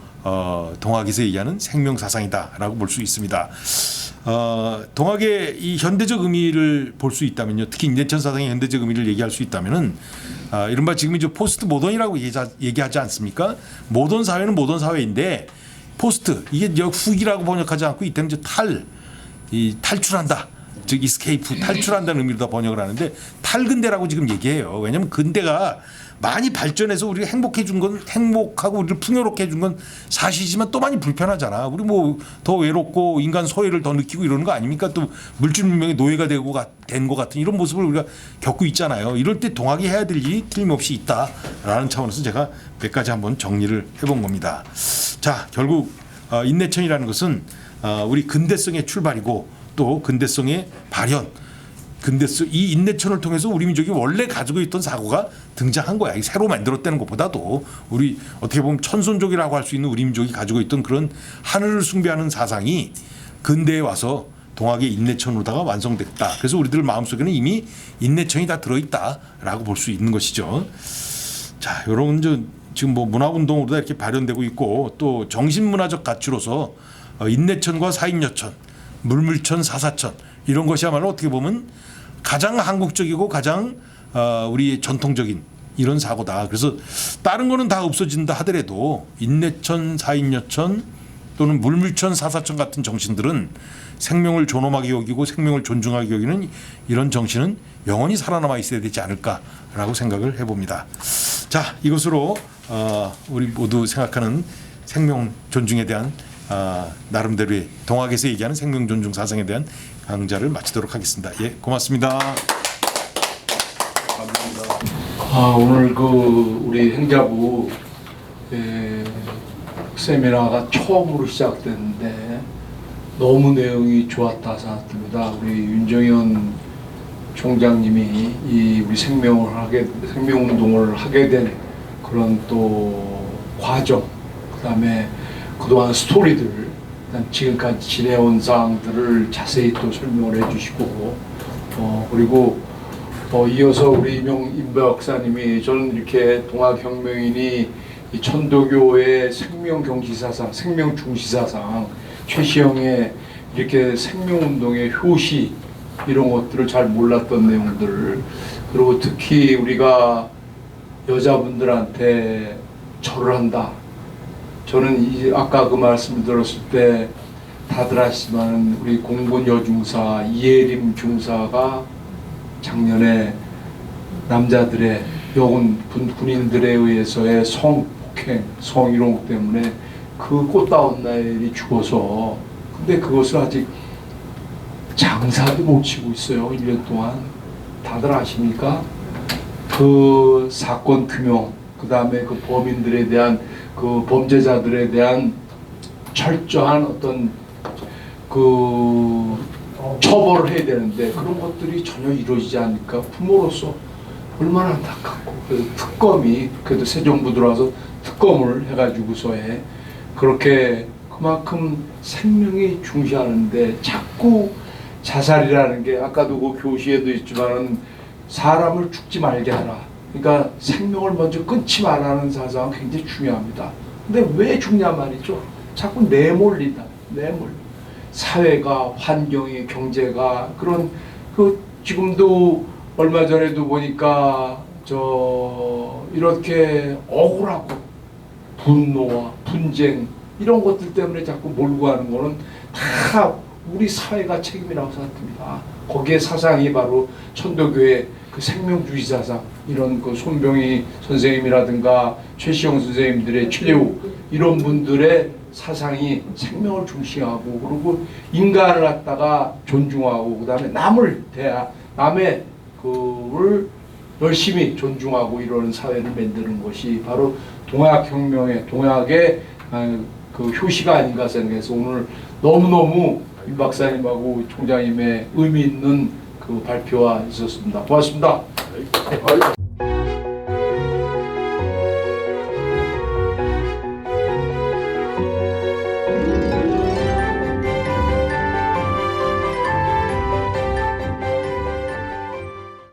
동학에서 얘기하는 생명사상이다라고 볼 수 있습니다. 동학의 이 현대적 의미를 볼 수 있다면요, 특히 인내천 사상의 현대적 의미를 얘기할 수 있다면은 이른바 지금 이제 포스트 모던이라고 얘기하지 않습니까? 모던 사회는 모던 사회인데 포스트 이게 후기라고 번역하지 않고 이때는 이제 탈출한다. 즉 이스케이프 탈출한다는 의미로 다 번역을 하는데 탈근대라고 지금 얘기해요. 왜냐하면 근대가 많이 발전해서 우리가 행복하고 우리를 풍요롭게 해준 건 사실이지만 또 많이 불편하잖아. 우리 뭐 더 외롭고 인간 소외를 더 느끼고 이러는 거 아닙니까? 또 물질 문명의 노예가 된 것 같은 이런 모습을 우리가 겪고 있잖아요. 이럴 때 동학이 해야 될 일이 틀림없이 있다라는 차원에서 제가 몇 가지 한번 정리를 해본 겁니다. 자, 결국 인내천이라는 것은 우리 근대성의 출발이고 또 근대성의 발현, 근데 이 인내천을 통해서 우리 민족이 원래 가지고 있던 사고가 등장한 거야. 이 새로 만들었다는 것보다도 우리 어떻게 보면 천손족이라고 할 수 있는 우리 민족이 가지고 있던 그런 하늘을 숭배하는 사상이 근대에 와서 동학의 인내천으로다가 완성됐다. 그래서 우리들 마음속에는 이미 인내천이 다 들어있다라고 볼 수 있는 것이죠. 자, 여러분 지금 뭐 문화운동으로 이렇게 발현되고 있고 또 정신문화적 가치로서 인내천과 사인여천, 물물천, 사사천 이런 것이야말로 어떻게 보면 가장 한국적이고 가장 우리 전통적인 이런 사고다. 그래서 다른 거는 다 없어진다 하더라도 인내천, 사인여천 또는 물물천, 사사천 같은 정신들은 생명을 존엄하게 여기고 생명을 존중하게 여기는 이런 정신은 영원히 살아남아 있어야 되지 않을까라고 생각을 해봅니다. 자, 이것으로 우리 모두 생각하는 생명 존중에 대한 나름대로의 동학에서 얘기하는 생명 존중 사상에 대한 강좌를 마치도록 하겠습니다. 예, 고맙습니다. 오늘 우리 행자부 세미나가 처음으로 시작됐는데 너무 내용이 좋았다 생각합니다. 우리 윤정현 총장님이 우리 생명운동을 하게 된 그런 또 과정, 그다음에 그동안 스토리들, 지금까지 지내온 사항들을 자세히 또 설명을 해주시고, 그리고 이어서 우리 임 박사님이 저는 이렇게 동학혁명인이 이 천도교의 생명경시사상, 생명중시사상, 최시영의 이렇게 생명운동의 효시 이런 것들을 잘 몰랐던 내용들, 그리고 특히 우리가 여자분들한테 절을 한다. 저는 아까 그 말씀을 들었을 때 다들 아시지만 우리 공군 여중사 이예림 중사가 작년에 남자들의 여군 군인들에 의해서의 성폭행, 성희롱 때문에 그 꽃다운 나일이 죽어서, 근데 그것을 아직 장사도 못 치고 있어요. 1년 동안. 다들 아십니까? 그 사건 규명, 그 다음에 그 범인들에 대한, 그 범죄자들에 대한 철저한 어떤 그 처벌을 해야 되는데 그런 것들이 전혀 이루어지지 않으니까 부모로서 얼마나 안타깝고, 그래서 특검이, 그래도 새 정부 들어와서 특검을 해가지고서에 그렇게 그만큼 생명이 중시하는데 자꾸 자살이라는 게, 아까도 그 교시에도 있지만은 사람을 죽지 말게 하라. 그러니까 생명을 먼저 끊지 말라는 사상은 굉장히 중요합니다. 근데 왜 죽냐 말이죠. 자꾸 내몰린다. 내몰. 사회가, 환경이, 경제가 그런 지금도 얼마 전에도 보니까 이렇게 억울하고 분노와 분쟁 이런 것들 때문에 자꾸 몰고 가는 거는 다 우리 사회가 책임이라고 생각합니다. 거기에 사상이 바로 천도교의 그 생명주의 사상, 이런 그 손병희 선생님이라든가 최시영 선생님들의 최대우 이런 분들의 사상이 생명을 중시하고, 그리고 인간을 갖다가 존중하고, 그다음에 남의 그를 열심히 존중하고 이러는 사회를 만드는 것이 바로 동학혁명의 그 효시가 아닌가 생각해서 오늘 너무너무 임 박사님하고 총장님의 의미 있는 그 발표가 있었습니다. 고맙습니다.